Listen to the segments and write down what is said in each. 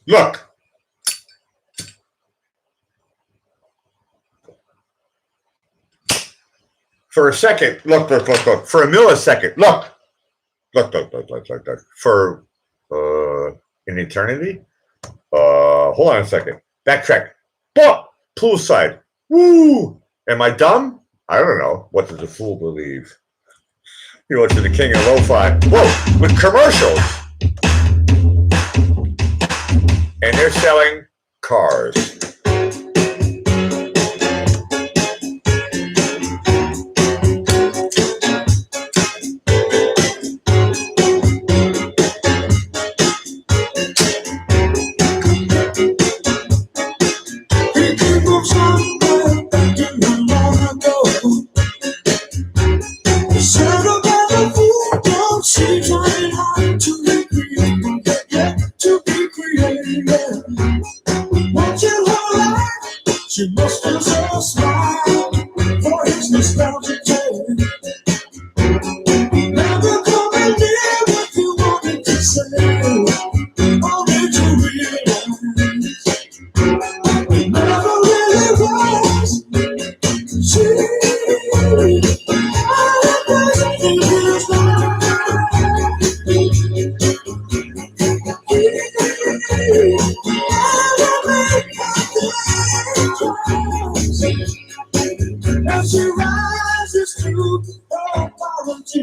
Look. For a second, look. For a millisecond, look. Look. For an eternity. Hold on a second. Backtrack. Poolside. Woo! Am I dumb? I don't know. What does a fool believe? You're watching the king of lo-fi. Whoa! With commercials. And they're selling cars. She must have a smile for his nostalgic tale. Never come and hear what you wanted to say. Only to realize it never really was. She as she rises to apology,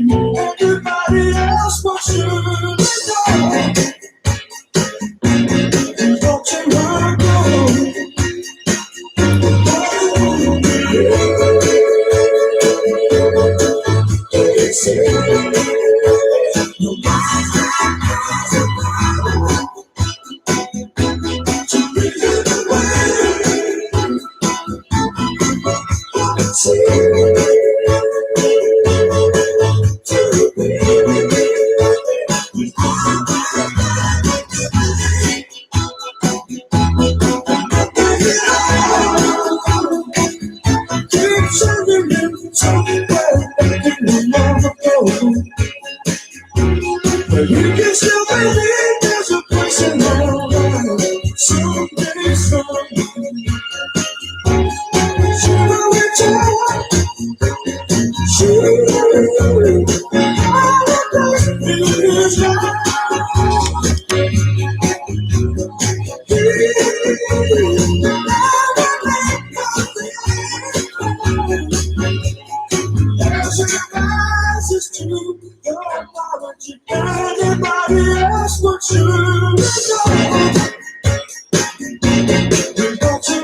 everybody else will surely know. Don't you want to you can still believe there's a place in our life. Someday, she will return. She will as it rises to your apology, anybody else would surely know. Don't you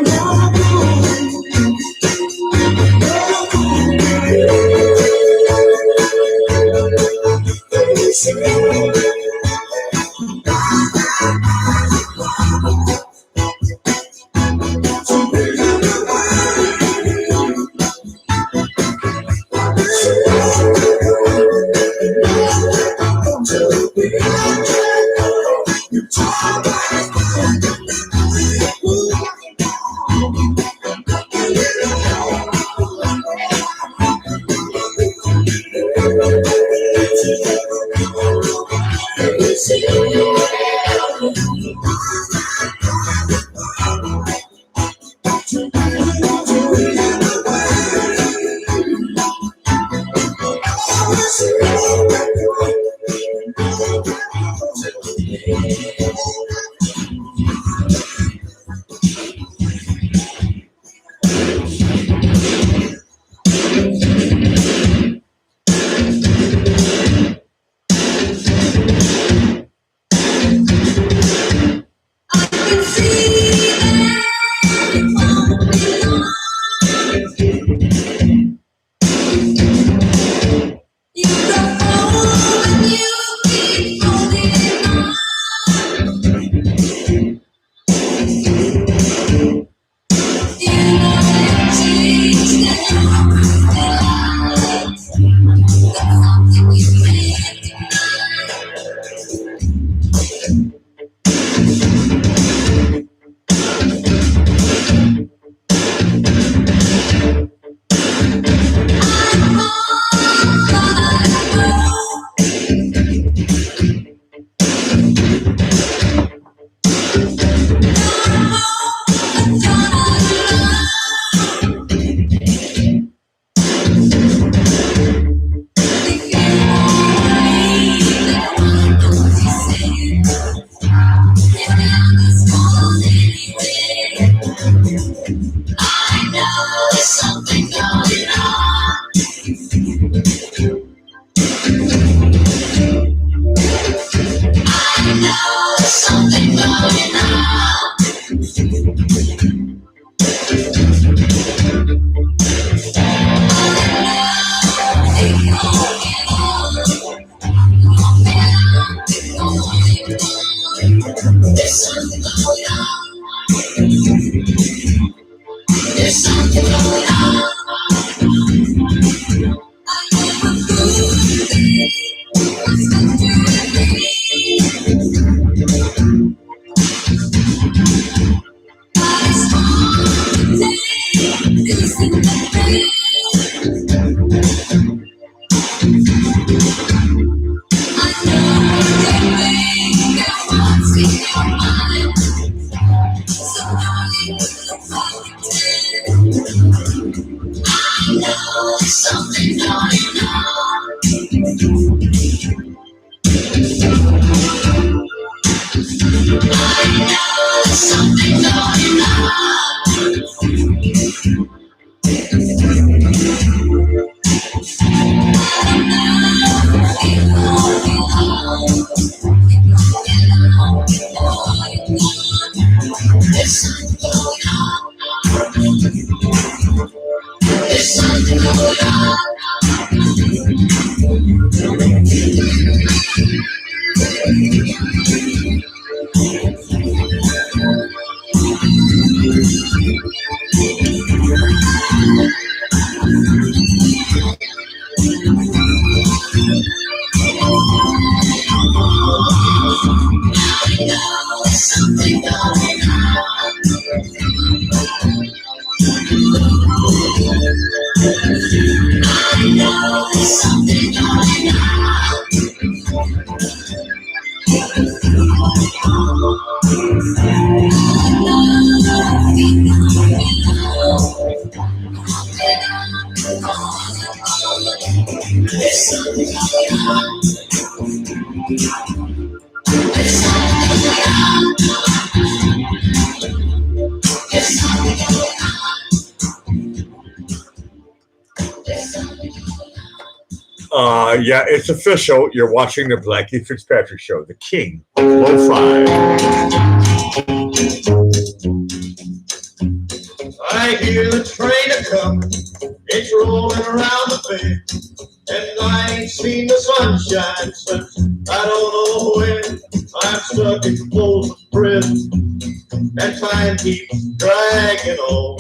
Yeah, it's official. You're watching the Blackie Fitzpatrick Show, the king of lo-fi. I hear the train a coming, it's rolling around the bend, and I ain't seen the sunshine since I don't know when. I'm stuck in Poolside prison, and time keeps dragging on.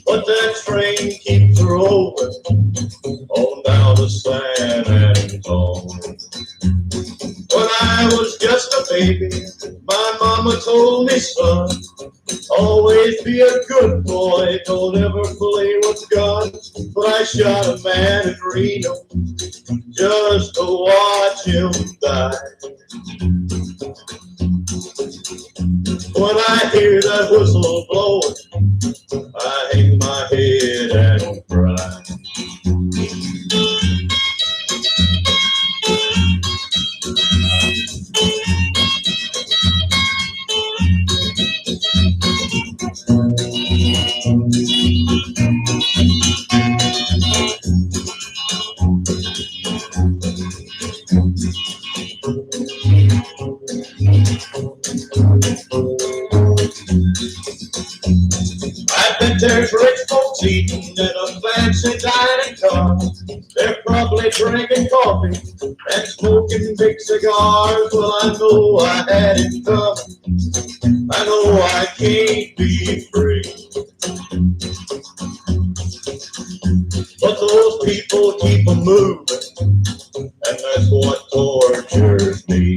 But that train keeps rolling on down to San Antonio. When I was just a baby, my mama told me, son, always be a good boy, don't ever play with guns. But I shot a man in Reno just to watch him die. When I hear that whistle blowing, I hang my head and cry. I bet there's rich folks eating in a fancy dining car. They're probably drinking coffee and smoking big cigars. Well, I know I had it coming. I know I can't be free. But those people keep a moving, and that's what tortures me.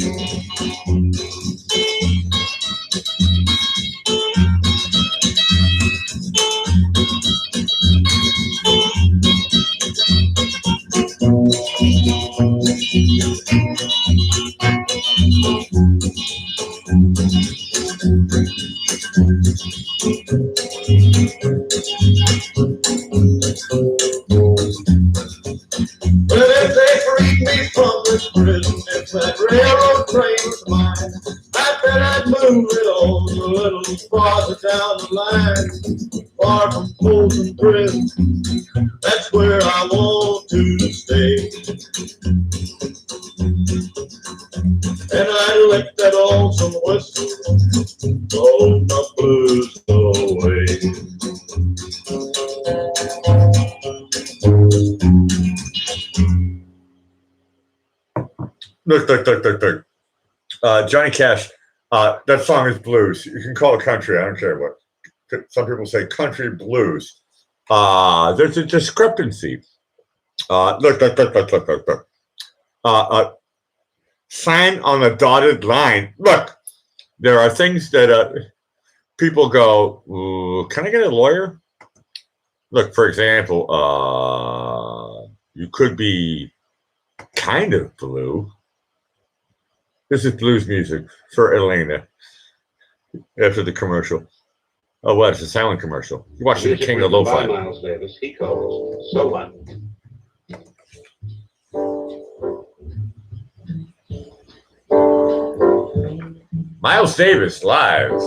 But if they freed me from this prison, if that railroad train was mine, I bet I'd move it on a little farther down the line, far from Poolside prison. That's where I want to stay. And I lick that lonesome whistle, blow my blues away. Look. Johnny Cash. That song is blues. You can call it country. I don't care what. Some people say country blues. There's a discrepancy. Look. Sign on a dotted line. Look, there are things that people go, "Ooh, can I get a lawyer?" Look, for example, you could be kind of blue. This is blues music for Elena after the commercial. Oh, what? It's a silent commercial. You're watching the King of Lo-Fi. Miles Davis, he calls. So what? Miles Davis live.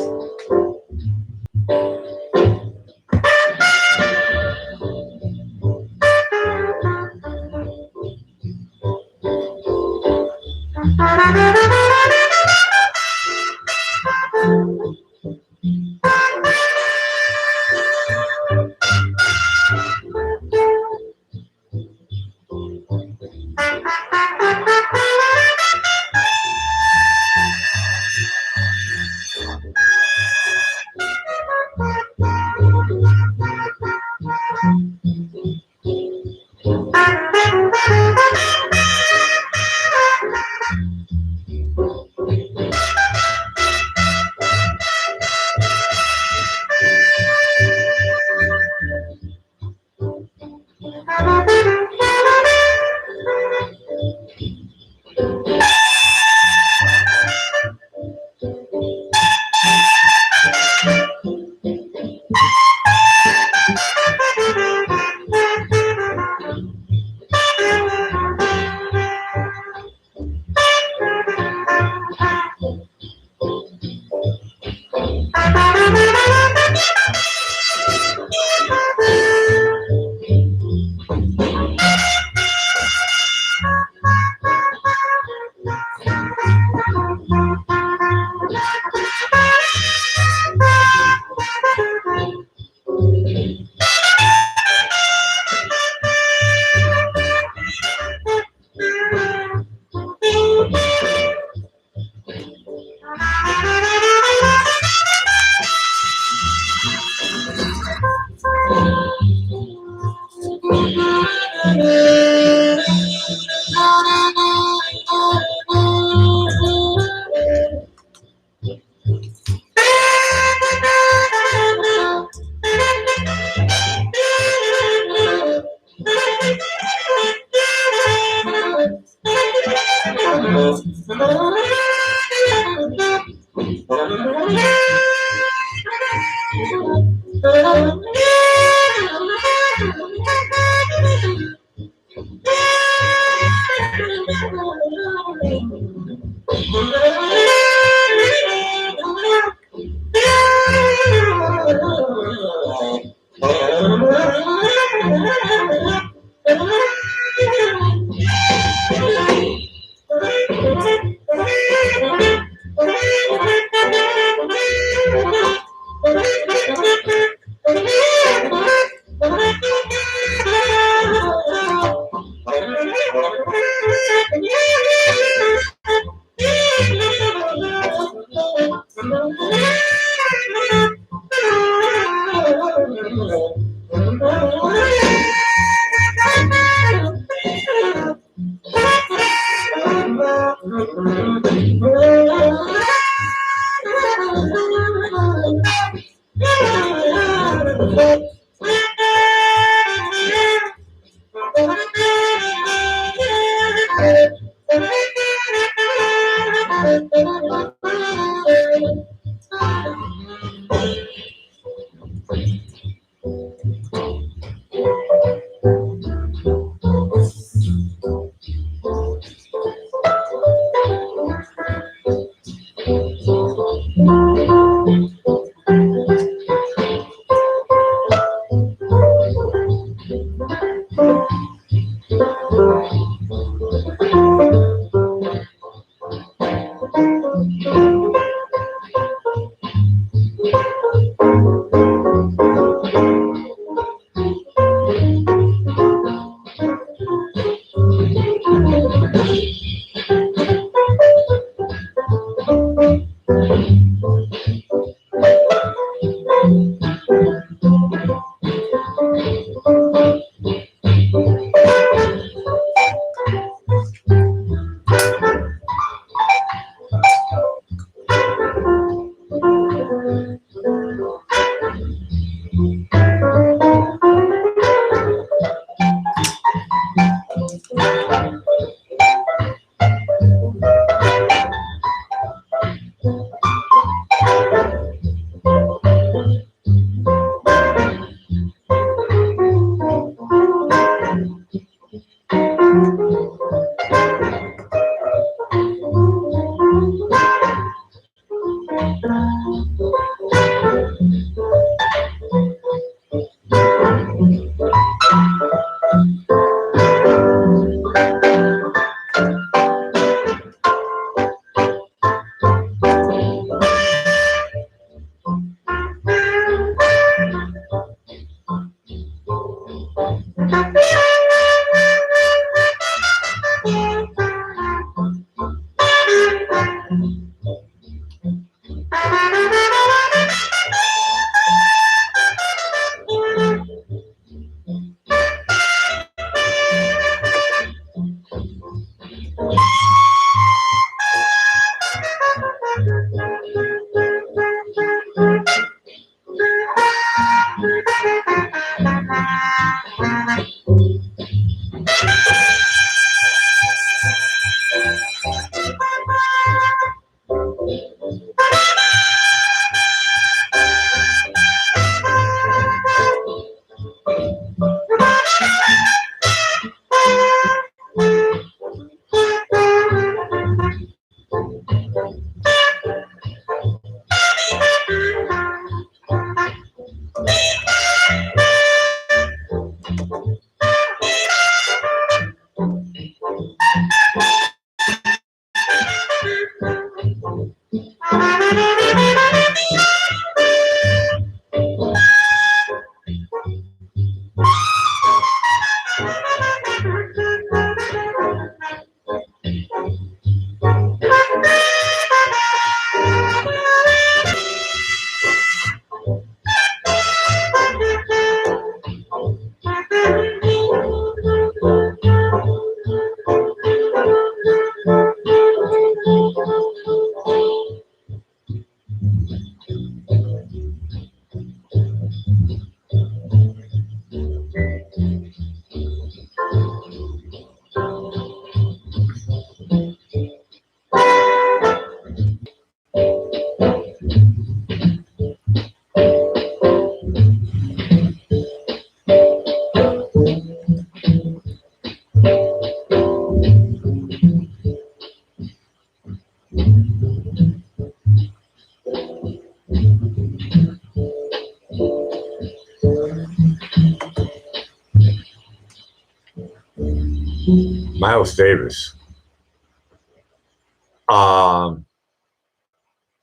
Miles Davis.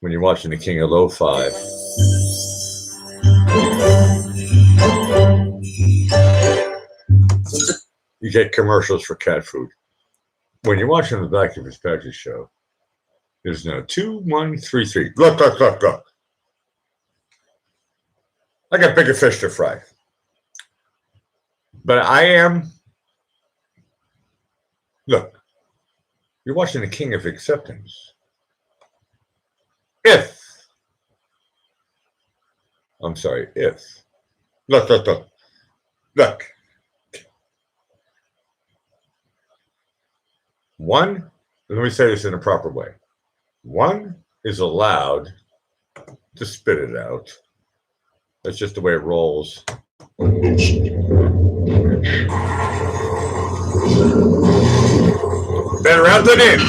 When you're watching the King of Lo-Fi, you get commercials for cat food. When you're watching the Back of His Package show, there's no 2, 1, 3, 3. Look, look, look, look. I got bigger fish to fry. But I am, look, you're watching the King of Acceptance. If, look, look, look, look. One, let me say this in a proper way. One is allowed to spit it out. That's just the way it rolls. Better out than in.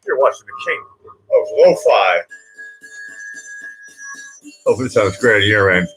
You're watching the king of lo-fi. Hopefully it sounds great at your end.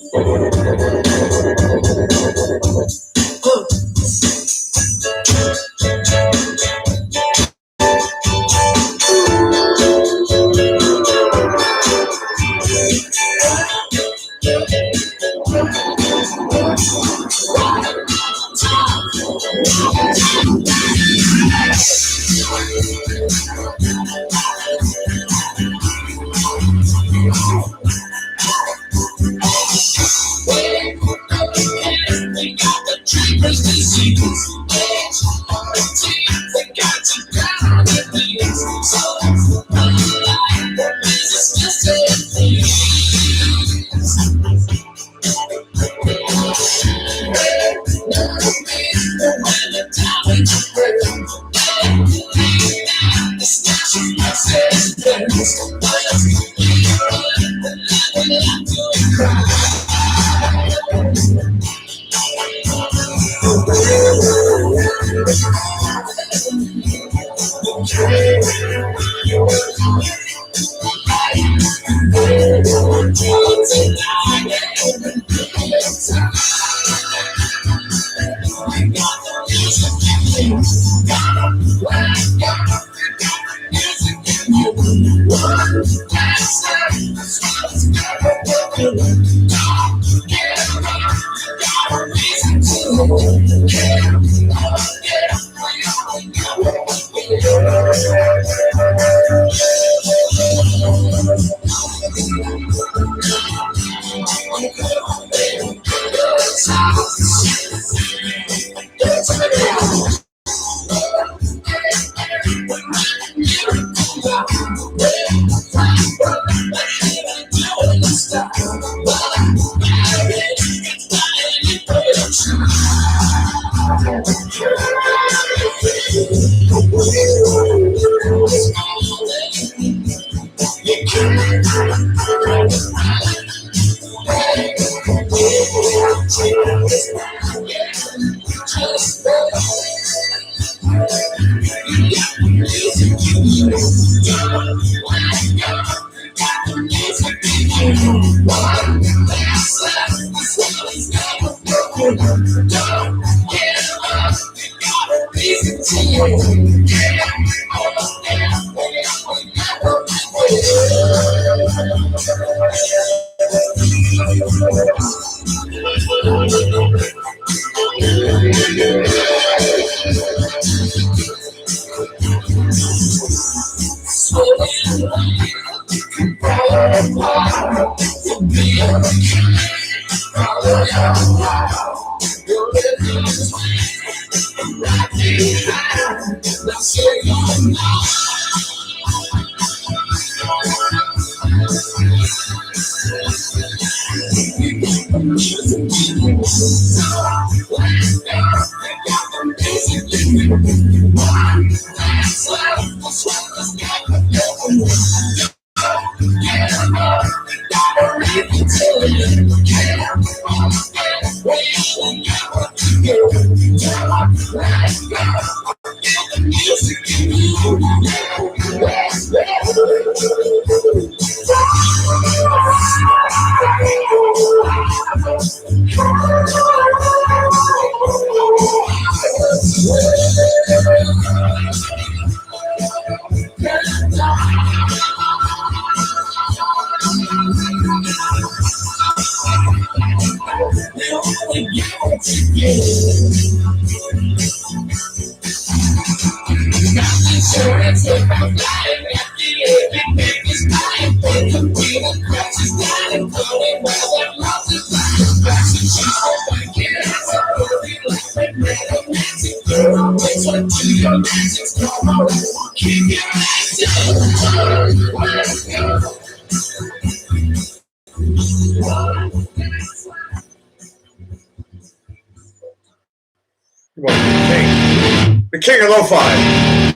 The king of lo-fi.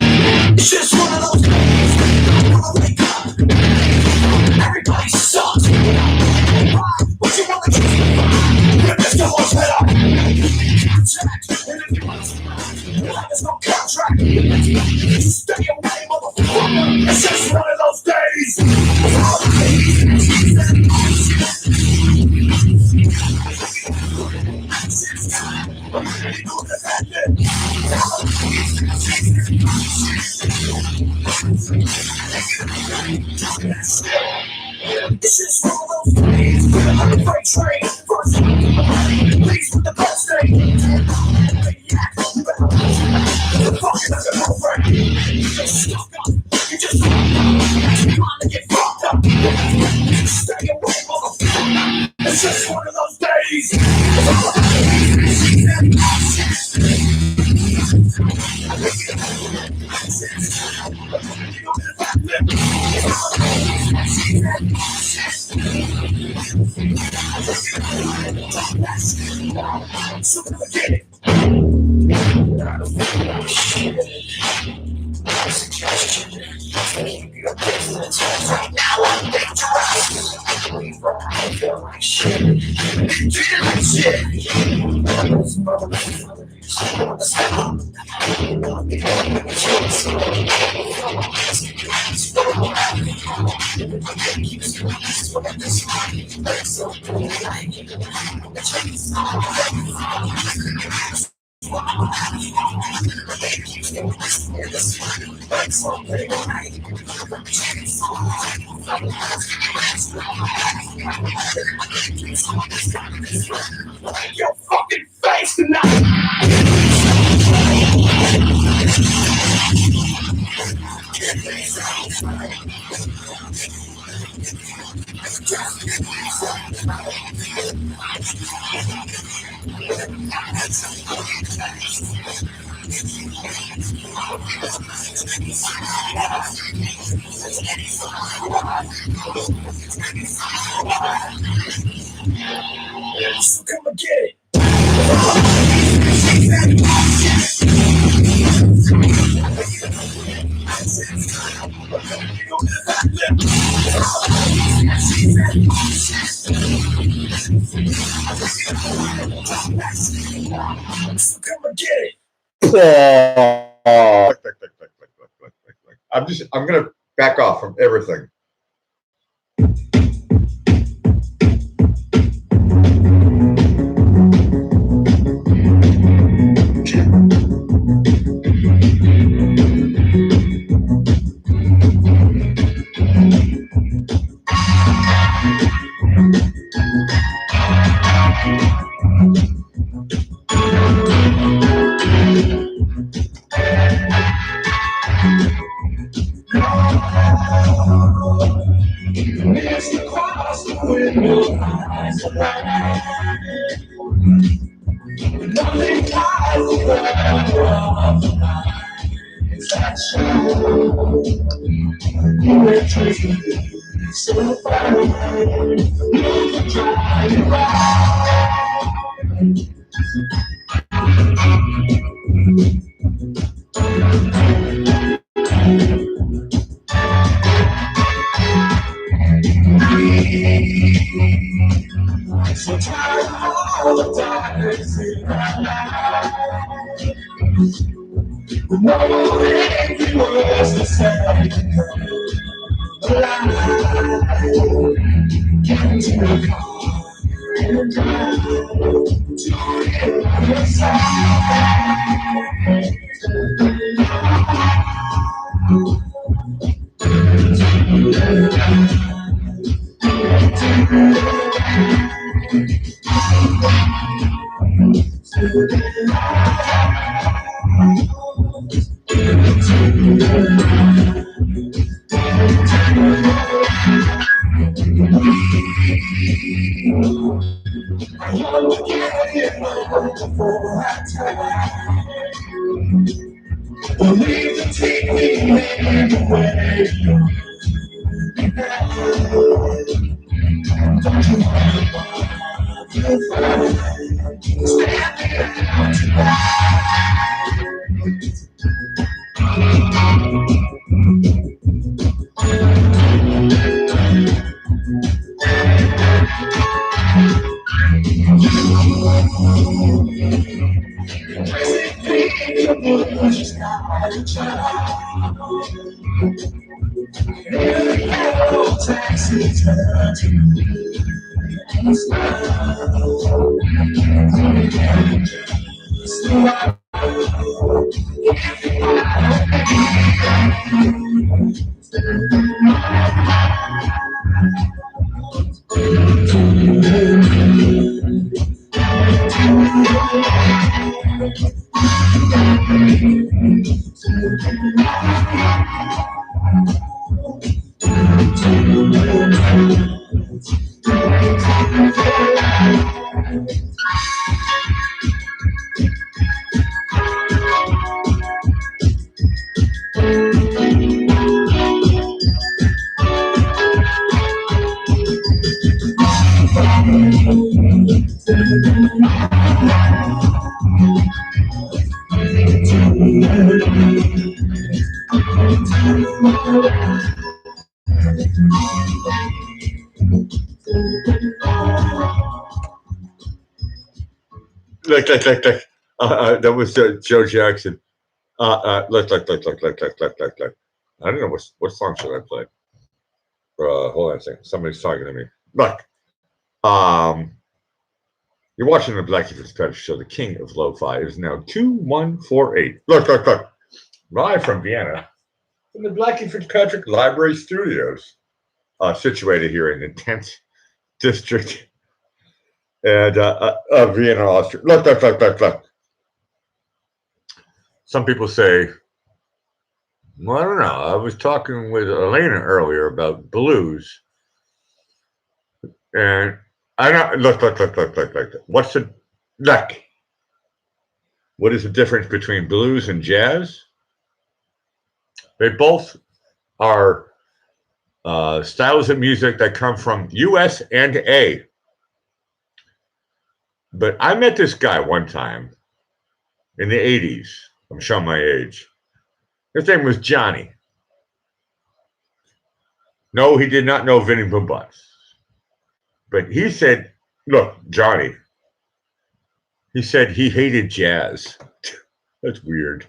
It's just one of those days when I wake up. Everybody sucks. What you want to do? Let's go on better. Contact. And if you want to, there's no contract. Stay away, motherfucker. It's just one of those days. It's just one of those days. I'm a freight train. First, please with the best thing. Fucking up the whole brain. You just stuck up. You just trying to get fucked up. Stay away, motherfucker. It's just one of those days. So get it. Your fucking face tonight. So come and get it. So come and get it. I'm gonna back off from everything. Look. That was Joe Jackson. Look. I don't know what song should I play. Hold on a second. Somebody's talking to me. Look. You're watching the Blackie Fitzpatrick Show, the king of lo-fi. It is now 2148. Look. Live from Vienna, from the Blackie Fitzpatrick Library Studios, situated here in the 10th district and of Vienna, Austria. Look. Some people say, well, I don't know. I was talking with Elena earlier about blues, and I don't look. What's the look? What is the difference between blues and jazz? They both are styles of music that come from US and A. But I met this guy one time in the 80s. I'm showing my age. His name was Johnny. No, he did not know Vinnie Boombox. But he said, look, Johnny, he said he hated jazz. That's weird.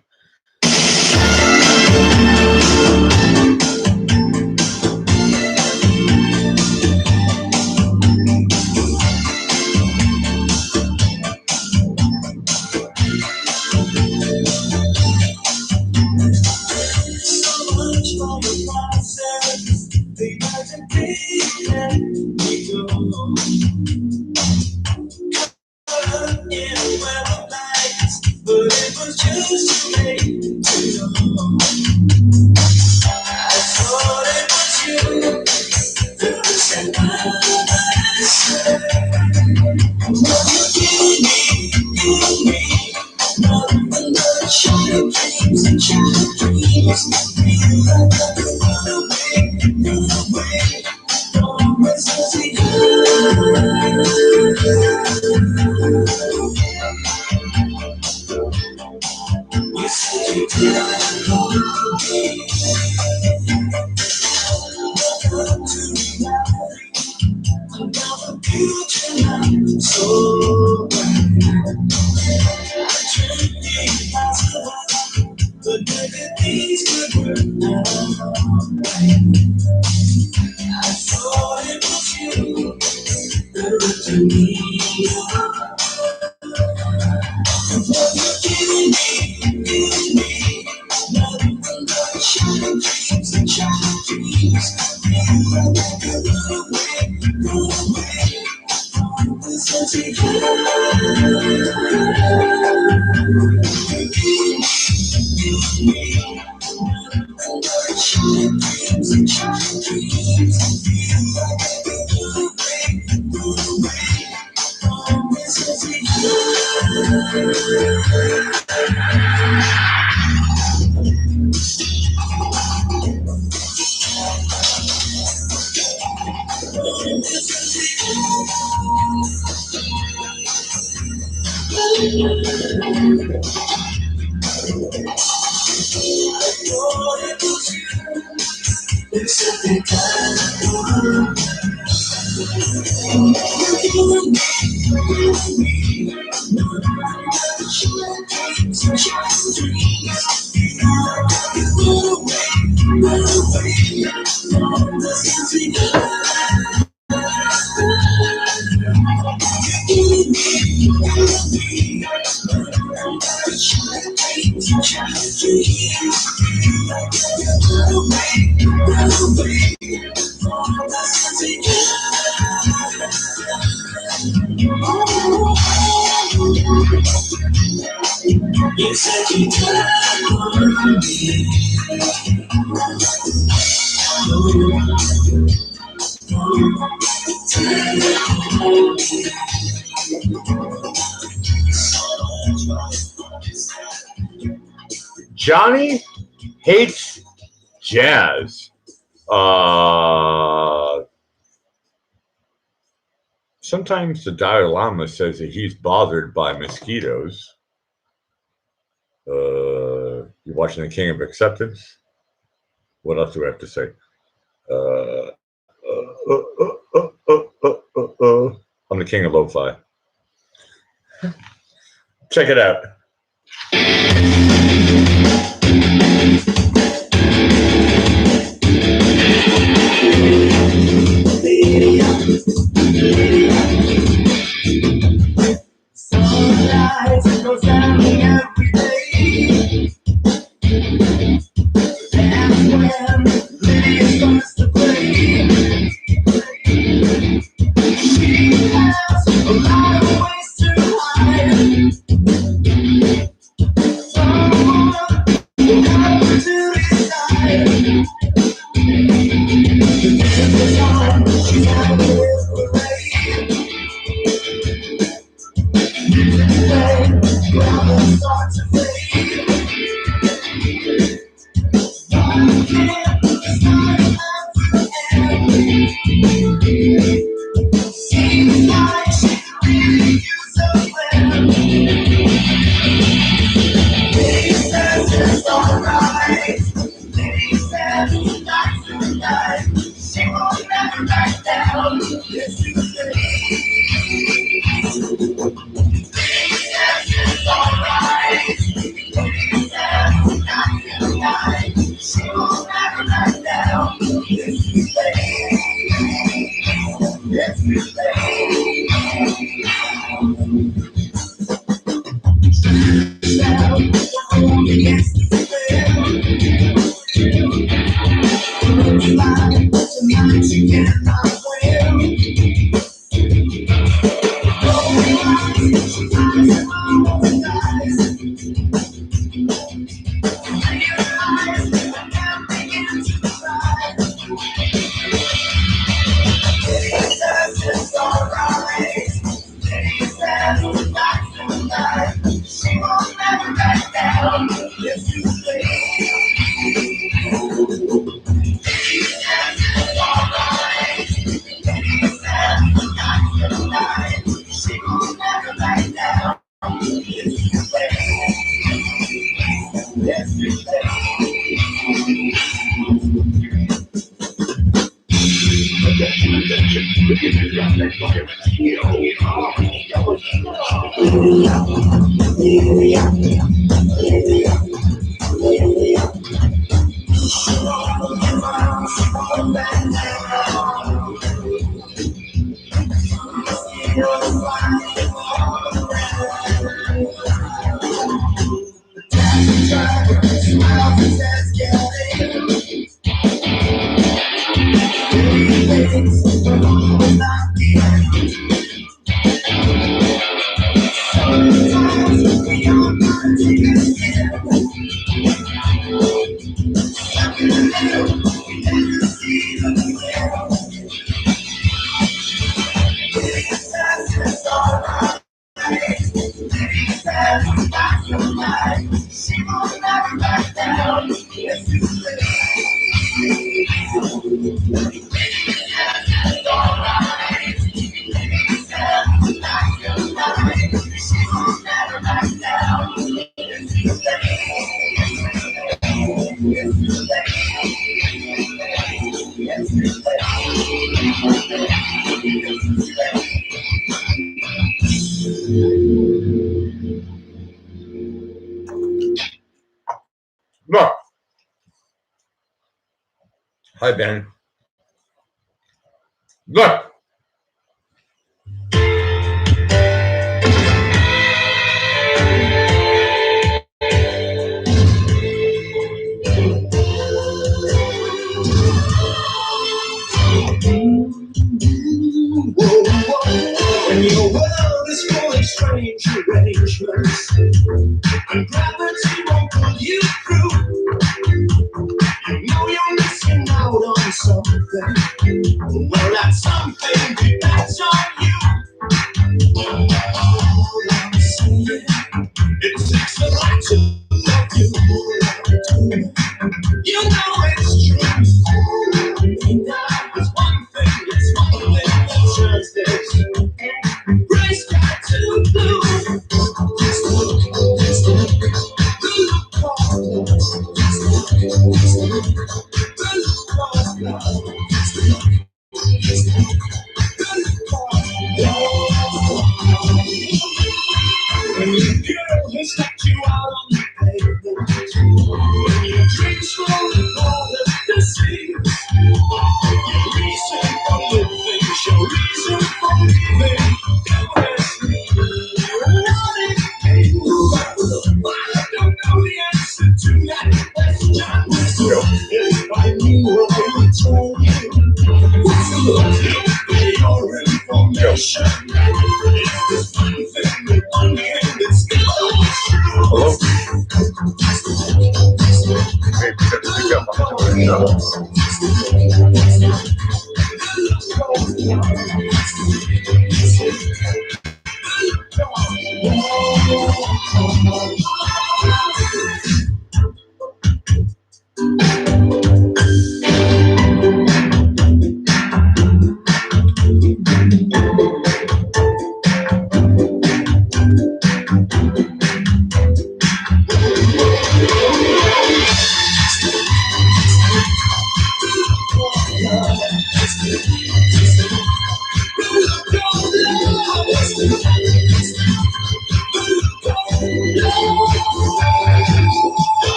Johnny hates jazz. Sometimes the Dalai Lama says that he's bothered by mosquitoes. You watching The King of Acceptance? What else do I have to say? I'm the king of lo-fi. Check it out. Sunlight goes down every day. That's when Lydia starts to play. She has a lot of ways to hide. Someone will come to decide. This is on, she's on the parade. Brothers start to fade. One hand is not enough for every. Seems like she really used a plan. Lady says it's alright. Lady says it's not tonight. She won't never back down. If you say it's alright. Lady says it's not tonight. She won't never back down. If you say, if you say. Now, only yesterday. Looks like tonight you cannot win. Rolling eyes, eyes and almost eyes. And your eyes, I can't begin to cry. Lady says it's alright. Lady says it's not tonight. She won't never back down if you say. Lady says it's alright. Lady says it's not tonight. She won't never back down if you say. If you say. She won't never back down if you say. It's alright. She won't never back Look. Hi, Ben. Look. When your world is full of strange arrangements and gravity won't pull you through, you know you're missing out on something. Well, that something depends on you. All I'm saying, it takes a lot to love you. You know it's true. There's one thing that turns this gray sky to blue. When your girl has got you out on the pavement, when your dreams fall apart at the seams, your reason for living, your reason for living, impress me. Running I don't know the answer to that question. If I knew, I would tell you. What's the love for your information? It's this one thing, the one thing that's Hello? Hey, pick up. I'm doing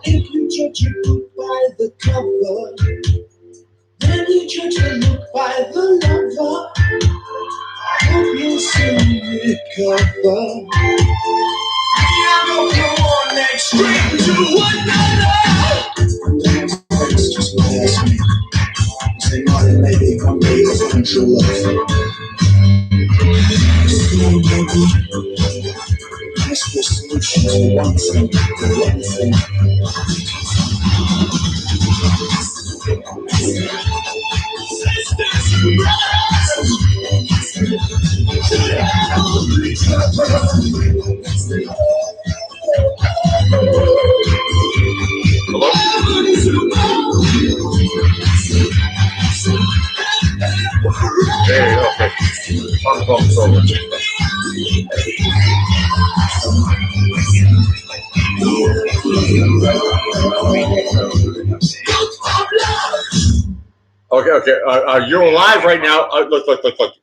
If you judge a book by the cover, then you judge a book by the lover. Hope you'll soon recover. We are going from one extreme to another. It's just what they ask me. Say nothing, maybe I'm made of control love. Come on, baby. What's the solution to one thing? One thing. Hey, okay. On the phone's over. Okay. You're live right now. Look.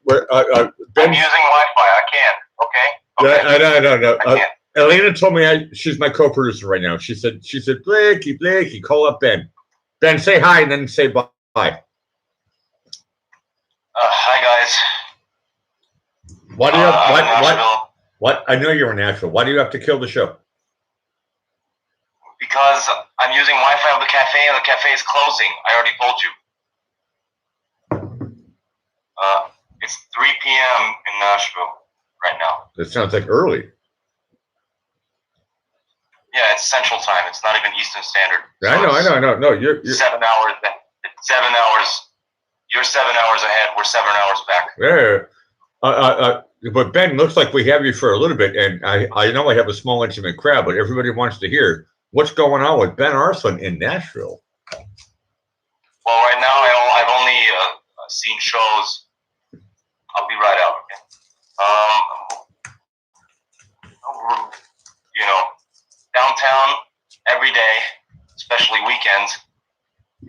We're, I'm Ben's, using Wi-Fi. I can't. Okay. yeah, I know. I can't. Elena told me she's my co-producer right now. She said, Blakey, call up Ben. Ben, say hi and then say bye. Hi guys. Why do you have, I'm in Nashville what? I know you're in Nashville. Why do you have to kill the show? because I'm using Wi-Fi of the cafe and the cafe is closing. I already told you. It's 3 p.m. in Nashville right now. That sounds like early. Yeah, it's Central Time. It's not even Eastern Standard. So I know. No, you're 7 hours. 7 hours. You're 7 hours ahead. We're 7 hours back. Yeah. But Ben, looks like we have you for a little bit, and I know I have a small intimate crowd, but everybody wants to hear what's going on with Ben Arslan in Nashville. Well, right now I've only seen shows. I'll be right out. Okay. You know, downtown every day. It's especially weekends,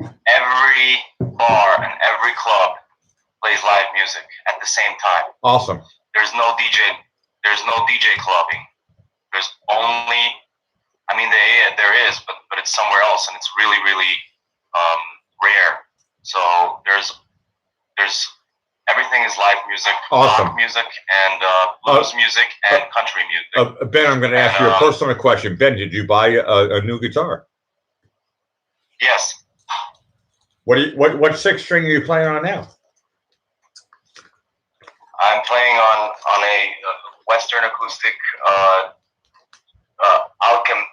every bar and every club plays live music at the same time. Awesome. There's no DJ. There's no DJ clubbing. There's only, I mean, there is, but it's somewhere else, and it's really, really rare. So there's everything is live music, Awesome. rock music, and blues music, and country music. Ben, I'm going to ask you a personal question. Ben, did you buy a new guitar? Yes. What six string are you playing on now? I'm playing on a Western acoustic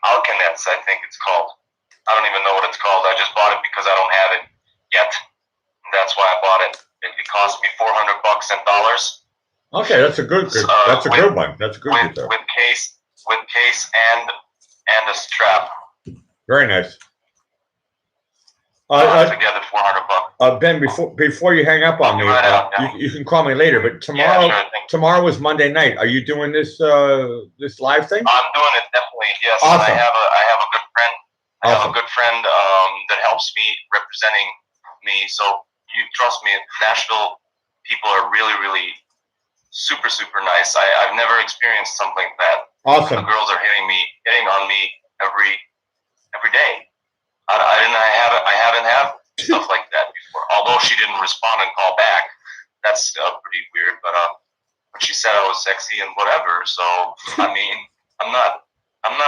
Alcanets, I think it's called. I don't even know what it's called. I just bought it because I don't have it yet. That's why I bought it. It cost me $400 in dollars. Okay, that's a good. That's a good one. That's a good guitar. With case and a strap. Very nice. Together $400. Ben, before you hang up on me, you can call me later. But tomorrow is Monday night. Are you doing this this live thing? I'm doing it definitely. Yes. Awesome. I have a good friend. I have a good friend that helps me representing me. So you trust me, Nashville people are really, really super, super nice. I've never experienced something like that. Awesome. The girls are hitting on me every day. I haven't had stuff like that before. Although she didn't respond and call back, that's pretty weird. But she said I was sexy and whatever. So I mean, I'm not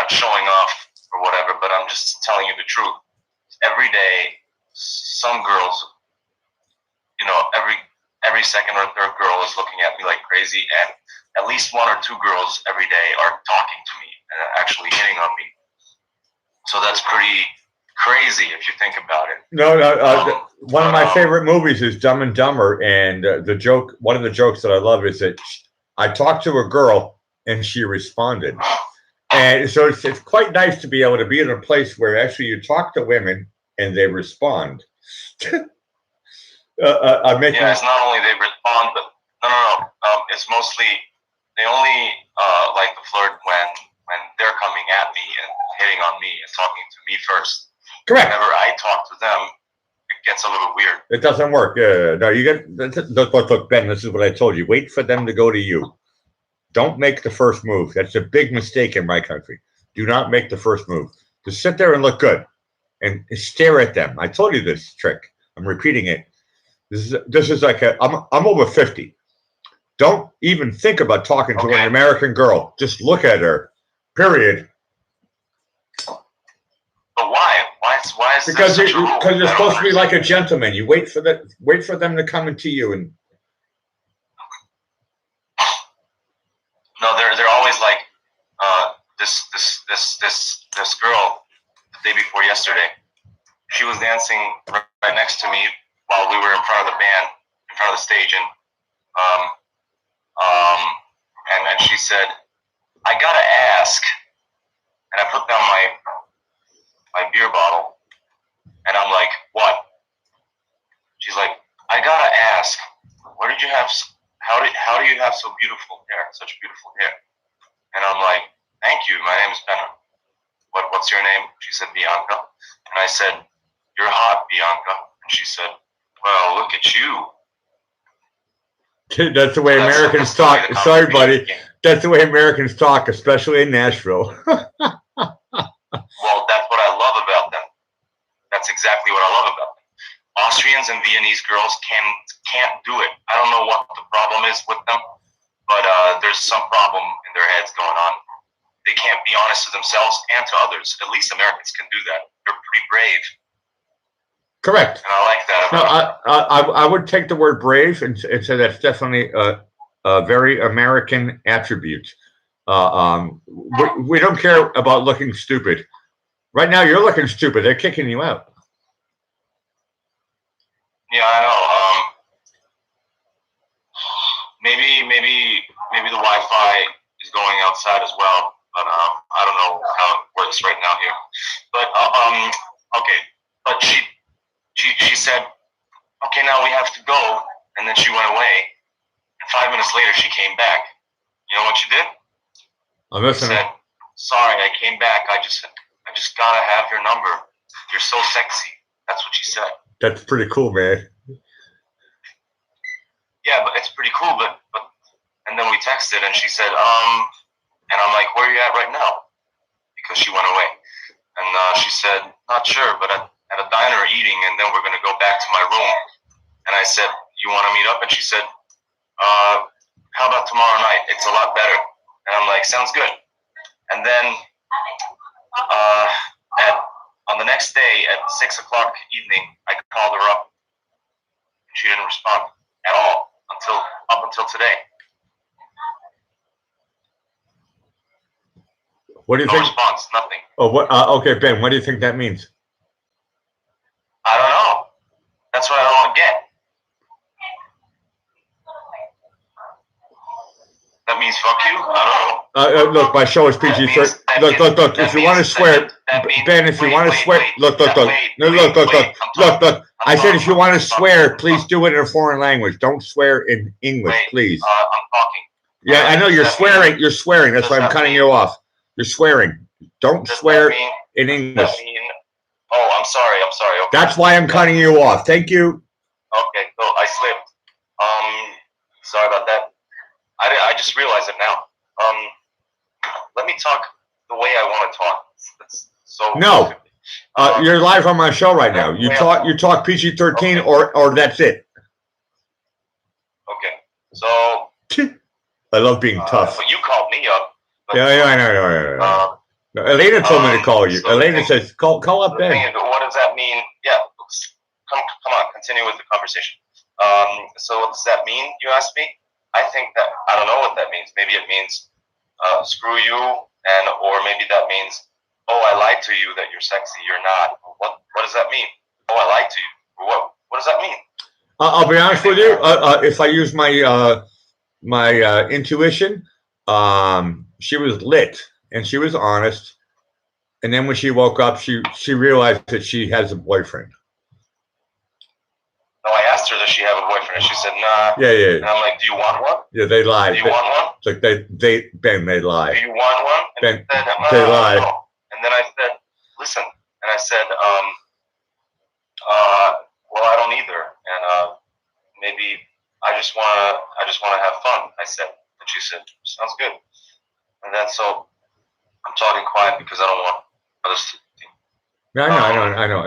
showing off or whatever, but I'm just telling you the truth. Every day, some girls, every second or third girl is looking at me like crazy, and at least one or two girls every day are talking to me and actually hitting on me. So that's pretty crazy if you think about it. No. One of my favorite movies is Dumb and Dumber, and one of the jokes that I love is that I talked to a girl and she responded, and so it's quite nice to be able to be in a place where actually you talk to women and they respond. It's not only they respond, but no. It's mostly they only like to flirt when they're coming at me and hitting on me and talking to me first. Correct. Whenever I talk to them, it gets a little weird. It doesn't work. Yeah. No, you get look, Ben. This is what I told you. Wait for them to go to you. Don't make the first move. That's a big mistake in my country. Do not make the first move. Just sit there and look good, and stare at them. I told you this trick. I'm repeating it. This is like I'm over 50. Don't even think about talking to an American girl. Just look at her. Period. But why? Why is because this such a rule? Because you're supposed to be like a gentleman. You wait for them to come into you and. No, they're always like this girl the day before yesterday. She was dancing right next to me while we were in front of the band, in front of the stage, and then she said, "I gotta ask," and I put down my beer bottle, and I'm like, "What?" She's like, "I gotta ask, where did you have? How do you have so beautiful hair, such beautiful hair?" And I'm like, "Thank you. My name is Ben. What's your name?" She said, "Bianca." And I said, "You're hot, Bianca." And she said, "Well, look at you." That's the way Americans talk. Sorry, buddy. That's the way Americans talk, especially in Nashville. Well, that's what I love about them. That's exactly what I love about them. Austrians and Viennese girls can't do it. I don't know what the problem is with them, but there's some problem in their heads going on. They can't be honest to themselves and to others. At least Americans can do that. They're pretty brave. Correct. And I like that about I would take the word brave and say that's definitely a very American attribute. We don't care about looking stupid. Right now, you're looking stupid. They're kicking you out. Yeah, I know. Maybe the Wi-Fi is going outside as well, but I don't know how it works right now here. But okay. But she said, "Okay, now we have to go," and then she went away. And 5 minutes later, she came back. You know what she did? I'm listening. She said, "Sorry, I came back. I just gotta have your number. You're so sexy. That's what she said. That's pretty cool, man. Yeah, but it's pretty cool. But and then we texted, and she said, and I'm like, where are you at right now? Because she went away, and she said, not sure, but at a diner eating, and then we're gonna go back to my room. And I said, you want to meet up? And she said, how about tomorrow night? It's a lot better. And I'm like, sounds good. And then on the next day at 6 o'clock evening, I called her up. She didn't respond at all up until today. What do you No think? response, nothing. Oh, what? Okay, Ben. What do you think that means? I don't know. That's what I don't get. That means fuck you? I don't know. Look, my show is PG-13. Look. If you want to swear, Ben, if you want to swear, look. I said if you want to swear, please do it in a foreign language. Don't swear in English, please. I'm talking. Yeah, I know you're swearing. You're swearing. That's why I'm cutting you off. You're swearing. Don't swear in English. Oh, I'm sorry. Okay. That's why I'm cutting you off. Thank you. Okay, so I slipped. Sorry about that. I just realized it now. Let me talk the way I want to talk. So no, you're live on my show right now. You talk PG-13 or that's it. Okay, so I love being tough. But you called me up. Yeah, I know. Elena told me to call you. So Elena says, call up Ben. What does that mean? Yeah, come on, continue with the conversation. So what does that mean, you asked me? I think that, I don't know what that means. Maybe it means screw you, or maybe that means, oh, I lied to you that you're sexy, you're not. What does that mean? Oh, I lied to you. What does that mean? I'll be honest with you. If I use my my intuition, she was lit and she was honest. And then when she woke up, she realized that she has a boyfriend. No, I asked her, does she have a boyfriend? And she said, nah. Yeah. And I'm like, do you want one? Yeah, they lie. Do you want one? It's like Ben, they lie. Do you want one? Ben, And said, they lie. No. And then I said, listen. And I said, well, I don't either. And maybe I just wanna have fun. I said, and she said, sounds good. And then so I'm talking quiet because I don't want others to think. Yeah, I know.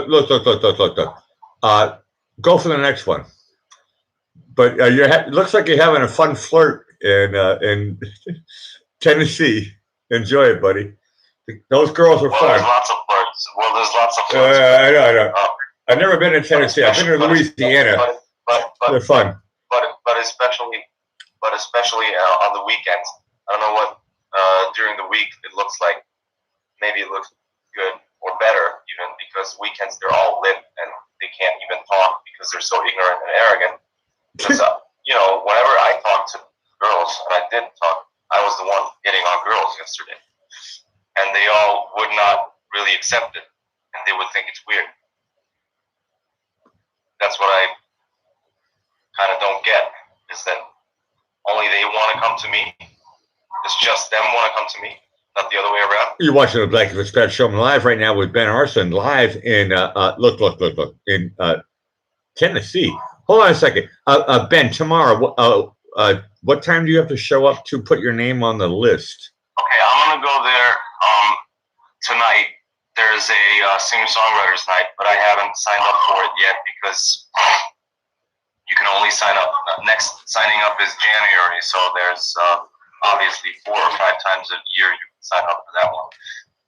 Look. Go for the next one. But looks like you're having a fun flirt in Tennessee. Enjoy it, buddy. Those girls are fun. There's lots of flirts. There's lots of flirts. I know. I've never been in Tennessee. I've been to Louisiana. But they're fun. But especially on the weekends. I don't know what during the week it looks like. Maybe it looks good or better even because weekends they're all lit and they can't even talk because they're so ignorant and arrogant. Because whenever I talk to girls, and I did talk, I was the one hitting on girls yesterday, and they all would not really accept it, and they would think it's weird. That's what I kind of don't get, is that only they want to come to me. It's just them want to come to me, not the other way around. You're watching the Black If Pat Show live right now with Ben Arson, live in look in Tennessee. Hold on a second, Ben. Tomorrow, what time do you have to show up to put your name on the list? Okay, I'm gonna go there tonight. There's a singer-songwriters night, but I haven't signed up for it yet because you can only sign up. Next signing up is January, so there's obviously 4 or 5 times a year you can sign up for that one.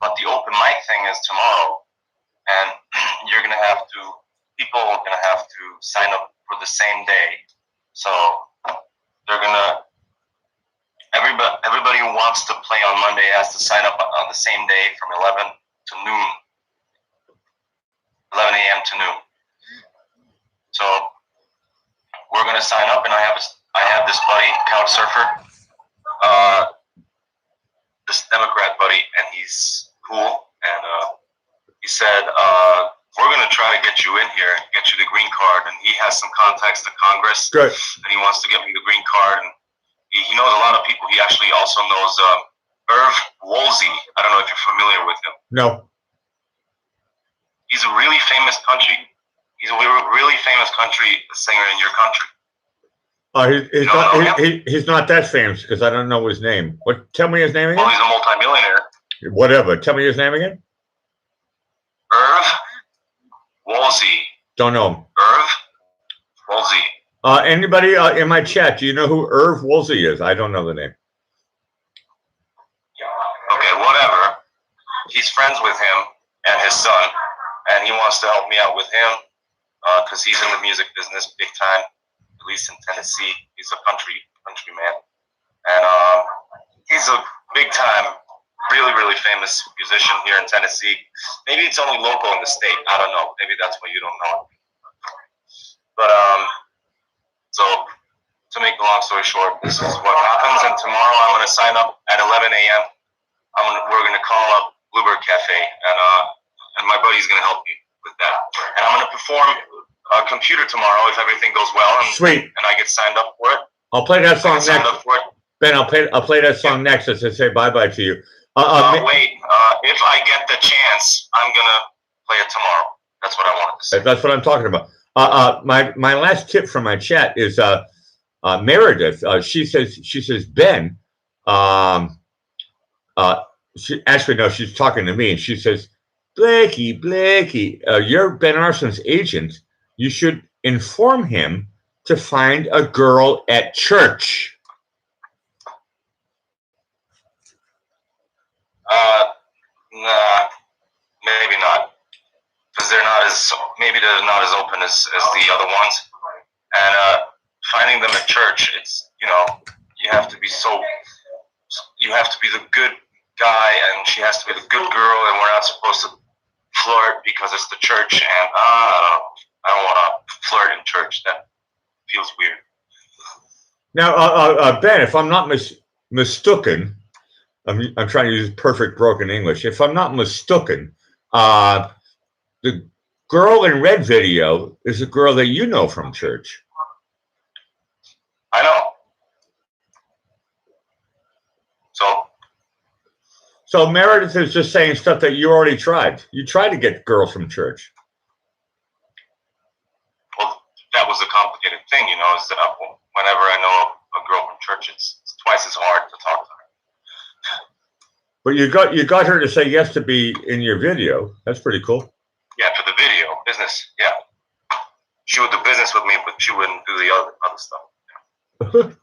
But the open mic thing is tomorrow, and people are gonna have to sign up for the same day. So everybody who wants to play on Monday has to sign up on the same day from 11 a.m. to noon. So we're gonna sign up, and I have this buddy, couch surfer, this Democrat buddy, and he's cool. And he said, we're gonna try to get you in here and get you the green card. And he has some contacts to Congress, Good. and he wants to get me the green card. And he knows a lot of people. He actually also knows Irv Woolsey. I don't know if you're familiar with him. No. He's a really famous country. He's a really famous country singer in your country. He's not that famous because I don't know his name. What? Tell me his name again. Well, he's a multimillionaire. Whatever. Tell me his name again. Irv Woolsey. Don't know him. Irv Woolsey. Anybody in my chat? Do you know who Irv Woolsey is? I don't know the name. Okay, whatever. He's friends with him and his son, and he wants to help me out with him because he's in the music business big time, at least in Tennessee. He's a country man, and he's a big time, really famous musician here in Tennessee. Maybe it's only local in the state. I don't know. Maybe that's why you don't know it. But so to make the long story short, this is what happens. And tomorrow I'm going to sign up at 11 a.m. We're going to call up Bluebird Cafe, and my buddy's going to help me with that. And I'm going to perform a computer tomorrow if everything goes well. And, Sweet. And I get signed up for it. I'll play that song next. Ben, I'll play that song next as I say bye-bye to you. Wait, if I get the chance, I'm going to play it tomorrow. That's what I wanted to say. That's what I'm talking about. My last tip from my chat is Meredith. She says Ben. She's talking to me, and she says, Blakey, you're Ben Arson's agent. You should inform him to find a girl at church. Nah, maybe not. Because they're not as open as the other ones. And finding them at church, it's, you have to be the good guy, and she has to be the good girl, and we're not supposed to flirt because it's the church, and I don't want to flirt in church. That feels weird. Now, Ben, if I'm not mistaken, I'm trying to use perfect broken English. If I'm not mistaken, the girl in red video is a girl that you know from church. I know. So Meredith is just saying stuff that you already tried. You tried to get girls from church. Well, that was a complicated thing, is that whenever I know a girl from church, it's twice as hard to talk to her. But you got her to say yes to be in your video. That's pretty cool. Yeah, for the video business. Yeah, she would do business with me, but she wouldn't do the other stuff.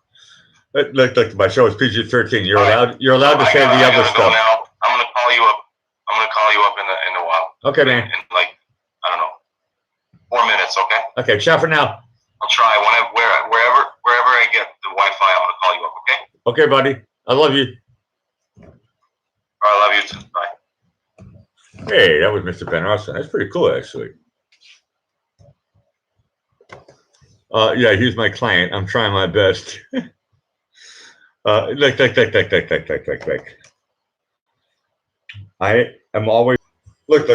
Like my show is PG-13. You're allowed to say the other stuff. Now. I'm gonna call you up. In a while. Okay, man. In like, I don't know, 4 minutes. Okay. Okay. Ciao for now. I'll try wherever I get the Wi-Fi. I'm gonna call you up. Okay. Okay, buddy. I love you. I love you too. Bye. Hey, that was Mr. Ben Arson. That's pretty cool, actually. Yeah, he's my client. I'm trying my best. Like. I am always look.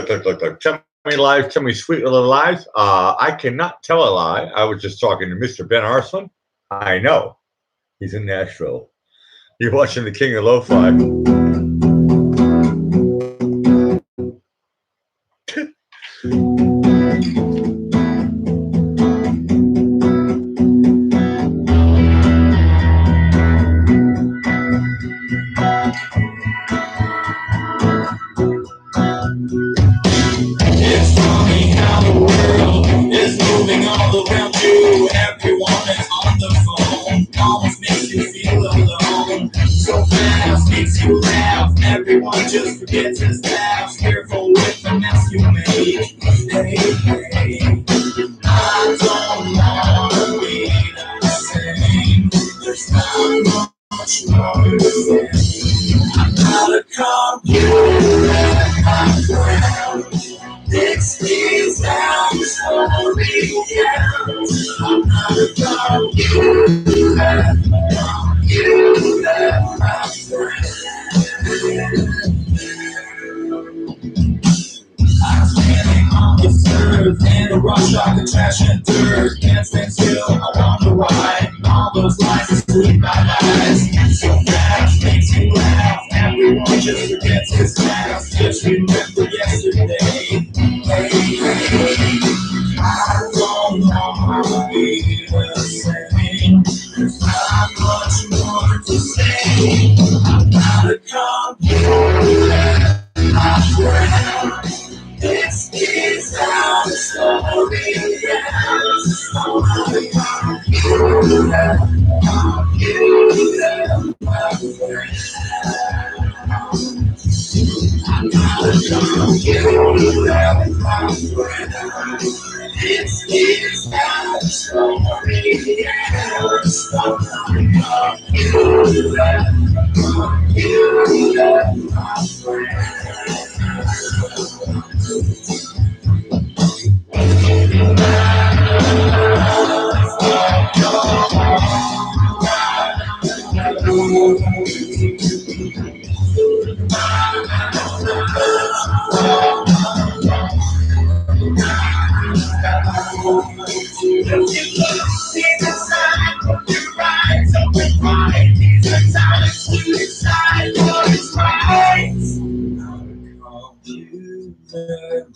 Tell me lies. Tell me sweet little lies. I cannot tell a lie. I was just talking to Mr. Ben Arson. I know he's in Nashville. You're watching the King of Lo-Fi. Just forget to stop. Careful with the mess you made. Hey, I don't wanna be the same. There's not much more to say. I'm not a computer, my friend. Next is down the story counts. I'm not a computer, my friend. I'm standing on the surf in a rush like a trash and dirt. Can't stand still, I wonder why. All those lies are sweet by lies. So fast makes you laugh. Everyone just forgets his past. Just remember yesterday. Hey.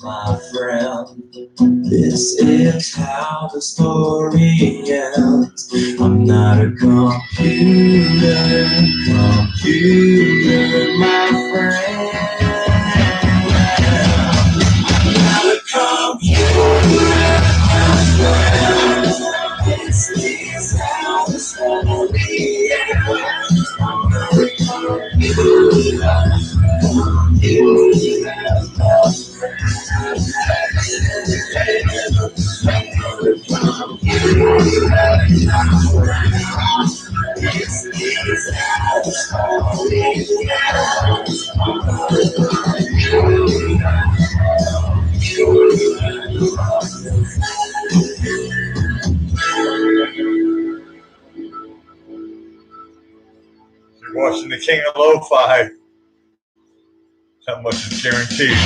My friend, this is how the story ends. I'm not a computer, my friend. I'm not a computer, my friend. This is how the story ends. I'm not a You're watching the King of Lo-Fi. How much is guaranteed?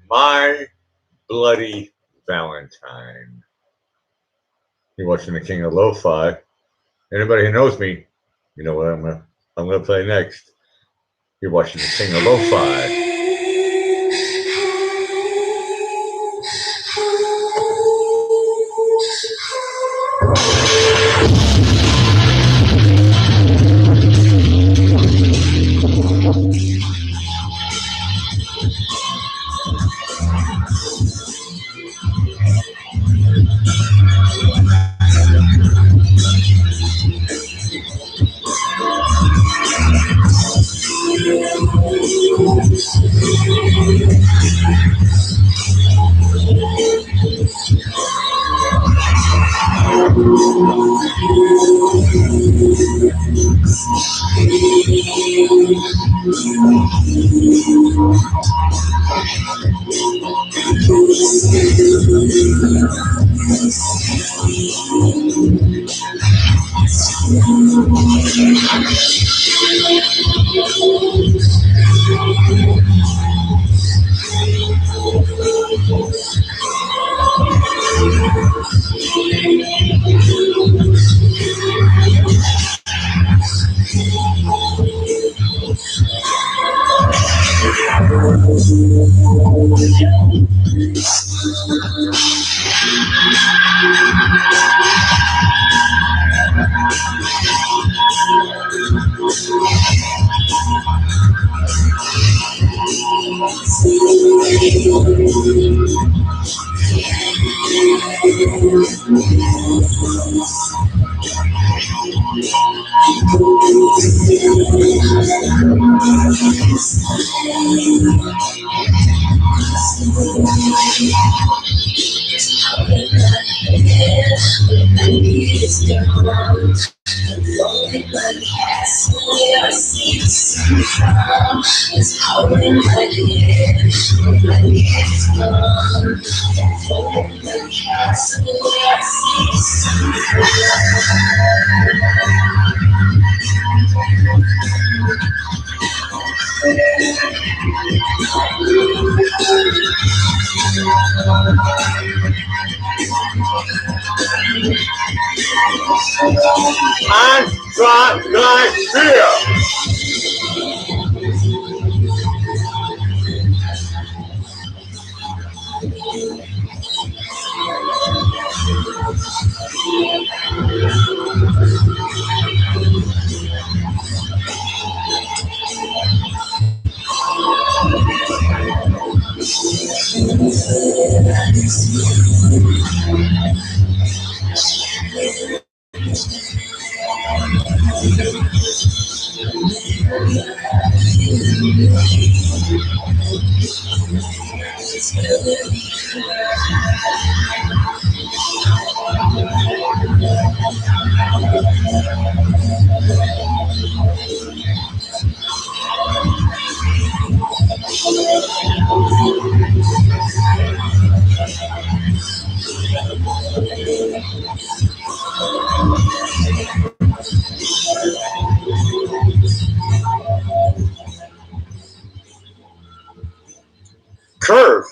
My Bloody Valentine. You're watching the King of Lo-Fi. Anybody who knows me, you know what I'm gonna play next. You're watching the King of Lo-Fi. I'm not like fear. Curve.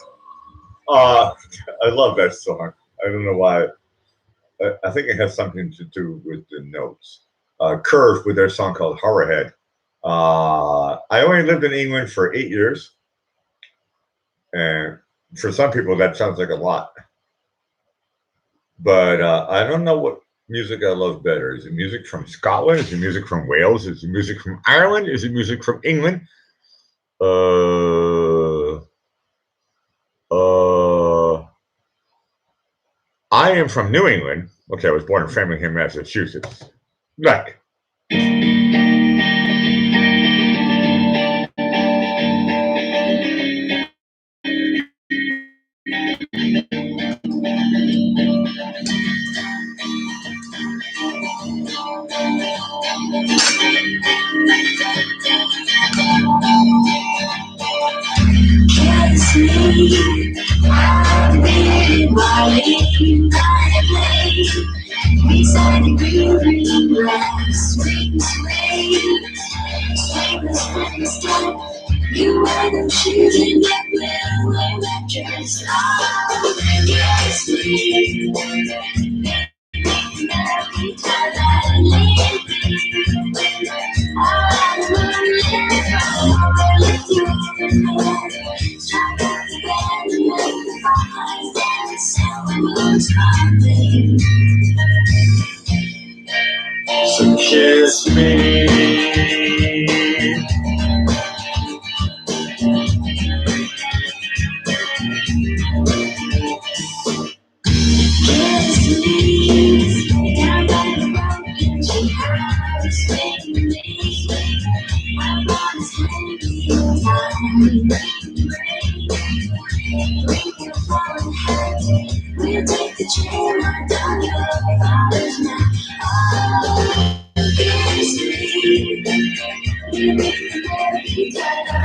I love that song. I don't know why. I think it has something to do with the notes. Curve with their song called Horrorhead. I only lived in England for 8 years, and for some people that sounds like a lot. But I don't know what music I love better. Is it music from Scotland? Is it music from Wales? Is it music from Ireland? Is it music from England? I am from New England. Okay, I was born in Framingham, Massachusetts. Like, Beside the green grass, swings away. You wear them shoes and get blue and that dress. Oh, yes, please. So kiss me. We'll take the train right down your father's now. Oh, kiss me. You make the very better.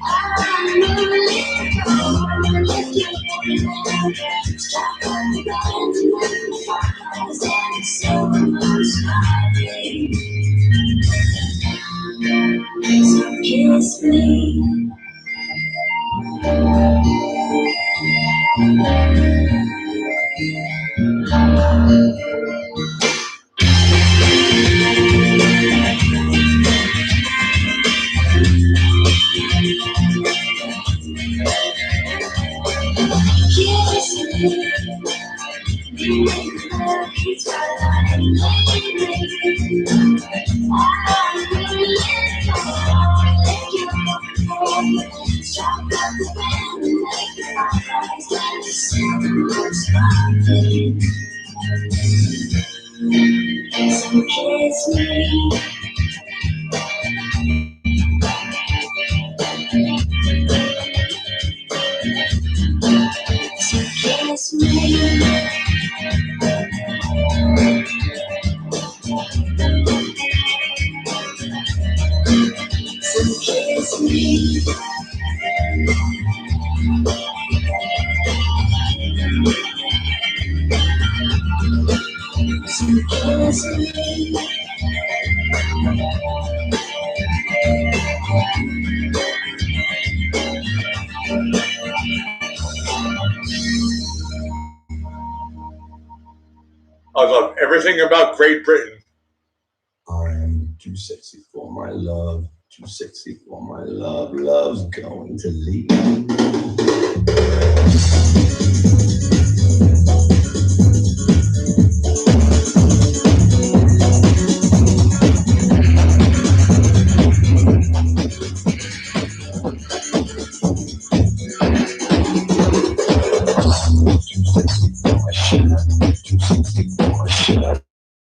I'm moving forward. Lift your hand. Strike on the ground and magnify. Stand so much higher. So kiss me. Kiss me. Kiss me. Kiss me. Kiss me. I love everything about Great Britain. I'm too sexy for my love, too sexy for my love, love's going to leave. Too sexy for my shit,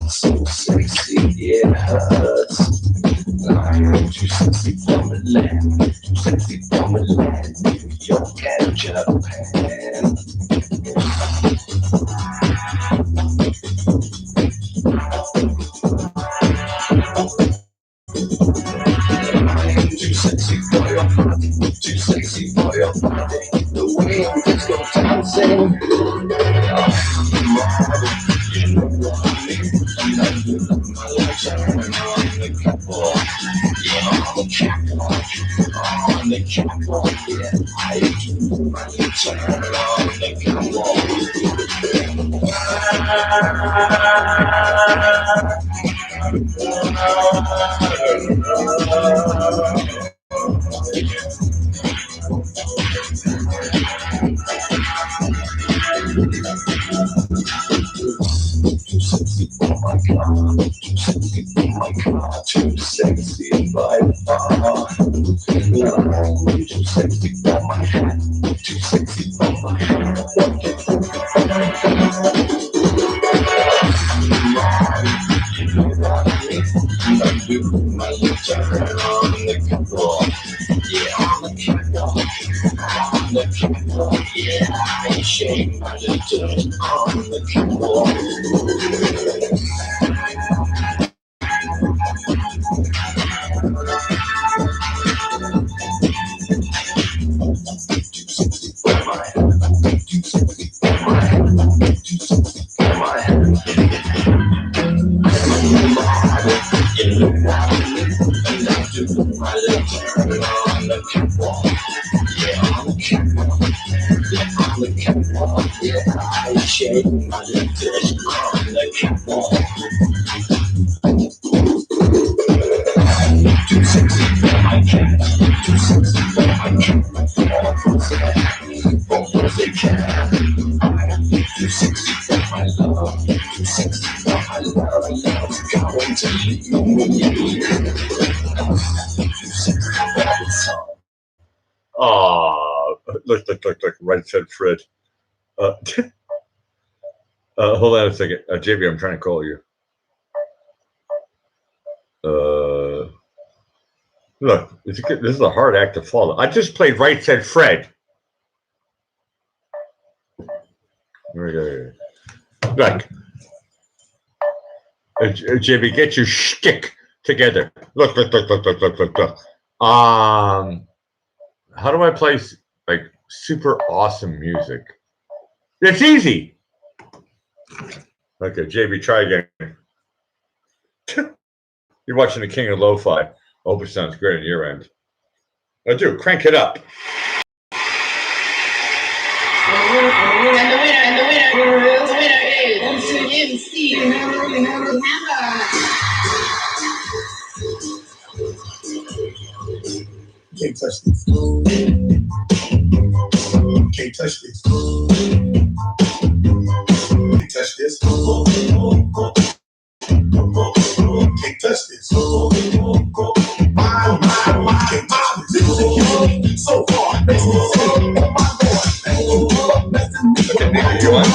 so sexy it hurts. I am too sexy for Milan, too sexy for Milan, New York and Japan. I am too sexy for your body, too sexy for your body. The way I'm just go dancing. You know what I mean? I do love my life, turn on the couple. Yeah, on the catwalk, on the catwalk, yeah. I do my life, turn on the Too sexy for my car, too sexy for my car, too sexy by far. Too sexy for my hat, too sexy for my hat. You know what I mean? I do my little turn on the catwalk. Yeah, on the catwalk, on the catwalk. Yeah, I shake my little turn on the catwalk. my left foot on the catwalk. Too sexy for my cat, too sexy for my cat. All Poolside, almost they can. Too sexy for my love, too sexy for my love. Going to leave me. Too sexy for this song. Look, right said Fred. Hold on a second. JB, I'm trying to call you. Look, this is a hard act to follow. I just played Right Said Fred. Look, JB, get your shtick together. Look. How do I play like super awesome music? It's easy. Okay, JB, try again. You're watching the King of Lo-Fi. I hope it sounds great on your end. I do. Crank it up. And the winner is MC Hammer. Can't touch this. Can't touch this. Can't touch this. Can't touch this. My, can't touch this. So far, makes me say, oh my Lord, thank you for blessing me. Okay, Nick, you want?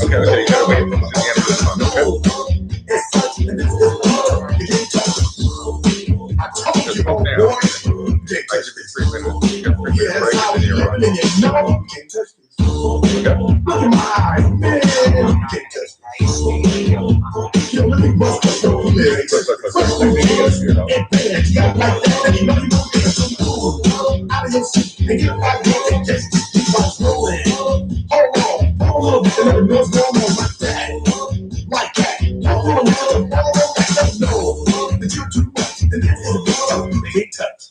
Okay, you gotta wait for the end of this one, okay? It's such an you can't touch it. I told you, oh boy, can't touch this. 3 minutes. You got 3 minutes Yeah, break that's how and then you're on. you know, can't touch this. Look at my eyes, man, can't touch this. Yo, let me bust up your lyrics. Look, you know. And bands, you got like that, and you know you don't get some cool. Out of your seat, and get back there and just keep on rolling. Hold on, and let me know what's going on like that. Like that. Hold on, no, that you're too much, and this is a can't touch.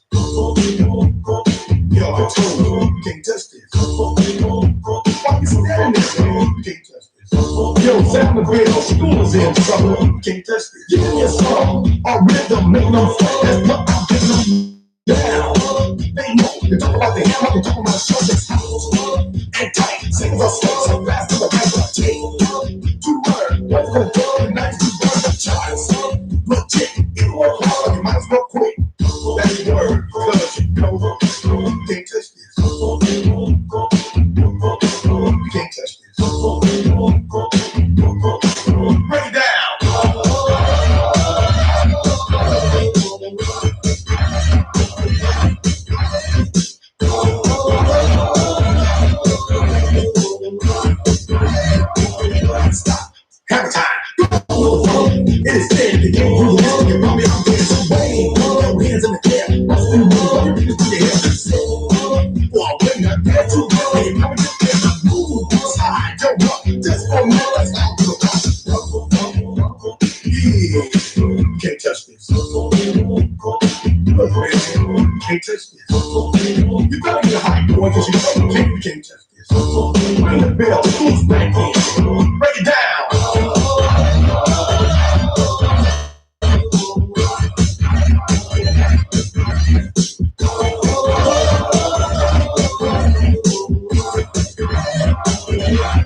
Yo, I told you, can't touch this. Why you standing there, man? Can't touch this. Yo, Sam McGrail, school is in trouble. Can't touch this. Give me a song, a rhythm, make no sense. That's what I'm getting them down. They know, you talk about the hammer, you talk about shoulders, and tight. Sing us so fast to the right of tape. 2 words, what's gonna do the night to burn the charts? Legit, it won't hard, you might as well quit. That's the word, cause you know, can't touch this. You can't touch this. Break it down. Stop. Have time. It is said that you do this when you run me out there some way. Throw your hands in the air. What's the move? What you do to your hair? Well, when you're there too well, and you're coming up there to move. Slide your rock. Just for me, let's not do it. Yeah. Can't touch this. Look, man. Can't touch this. You better get a high boy, because you know you can't touch this. Ring the bell. Who's back in? Break it down.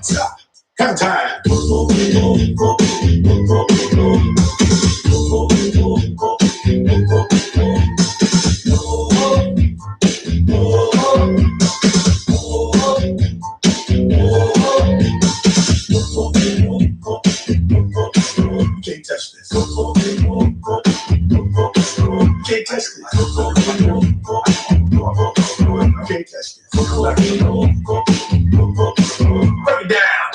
Stop. Have time. Can't touch this. Can't touch this. Can't touch this. Break it down.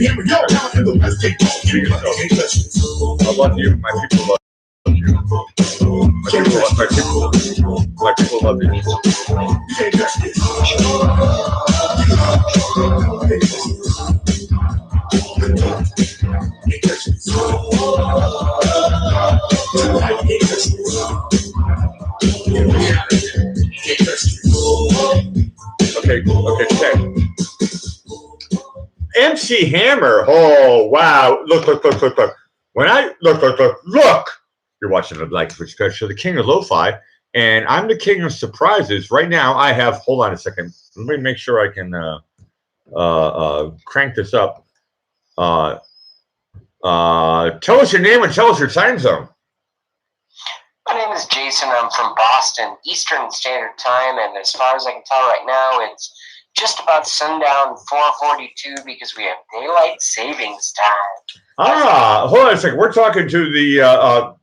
Here we go. Now in the West, take off. Can't touch it. I love you. My people love you. My people love you. You can't touch it. Can't touch it. Okay, check. MC Hammer. Oh wow! Look! When I look! You're watching the Black Twitch Show, the King of Lo-Fi, and I'm the King of Surprises. Right now, I have. Hold on a second. Let me make sure I can crank this up. Tell us your name and tell us your time zone. My name is Jason. I'm from Boston, Eastern Standard Time, and as far as I can tell right now, it's just about sundown 4:42 because we have daylight savings time. Hold on a second. We're talking to the.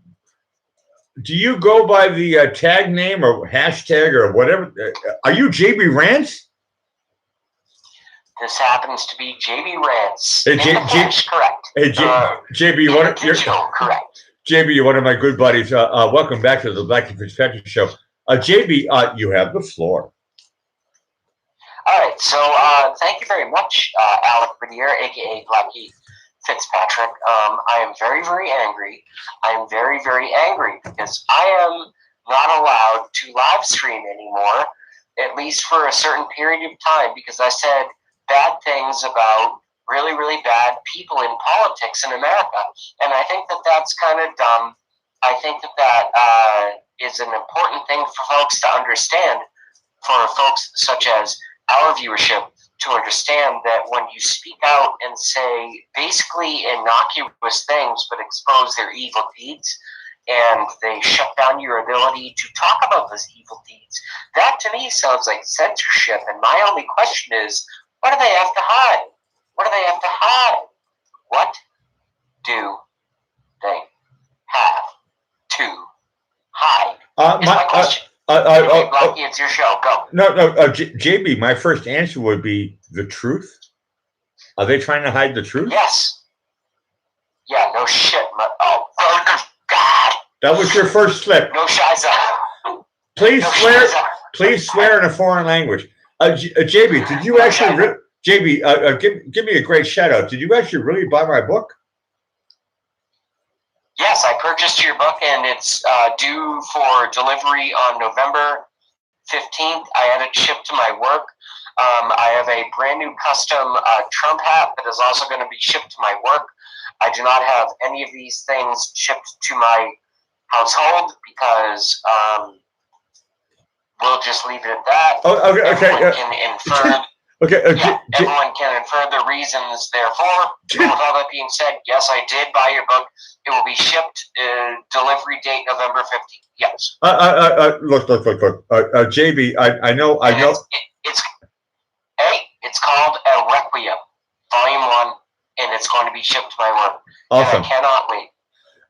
Do you go by the tag name or hashtag or whatever? Are you JB Rance? This happens to be JB Rance. Hey, In the flesh, correct. Hey, JB, In what? the digital, correct. JB, you're one of my good buddies. Welcome back to the Black and Fitzpatrick Show. JB, you have the floor. All right, so thank you very much, Alec Bernier, aka Blackie Fitzpatrick. I am very, very angry. I am very, very angry because I am not allowed to live stream anymore, at least for a certain period of time, because I said bad things about really, really bad people in politics in America. And I think that that's kind of dumb. I think that that is an important thing for folks to understand, for folks such as our viewership, to understand that when you speak out and say basically innocuous things but expose their evil deeds, and they shut down your ability to talk about those evil deeds, that to me sounds like censorship. And my only question is, what do they have to hide? What do they have to hide? What do they have to hide? Is my question. Blackie, it's your show. Go. No, JB, my first answer would be the truth. Are they trying to hide the truth? Yes. Yeah, no shit. Oh, God. That was your first slip. No shiza. Please No swear. shiza. Please swear in a foreign language. JB, did you actually? JB, give me a great shout out. Did you actually really buy my book? Yes, I purchased your book, and it's due for delivery on November 15th. I had it shipped to my work. I have a brand new custom Trump hat that is also going to be shipped to my work. I do not have any of these things shipped to my household because we'll just leave it at that. Oh, okay. Everyone can infer. Everyone can infer the reasons, therefore. With all that being said, yes, I did buy your book. It will be shipped, delivery date November 15th. Yes. Look. JB, I know. It's called a Requiem, Volume 1, and it's going to be shipped to my work. Awesome. And I cannot wait.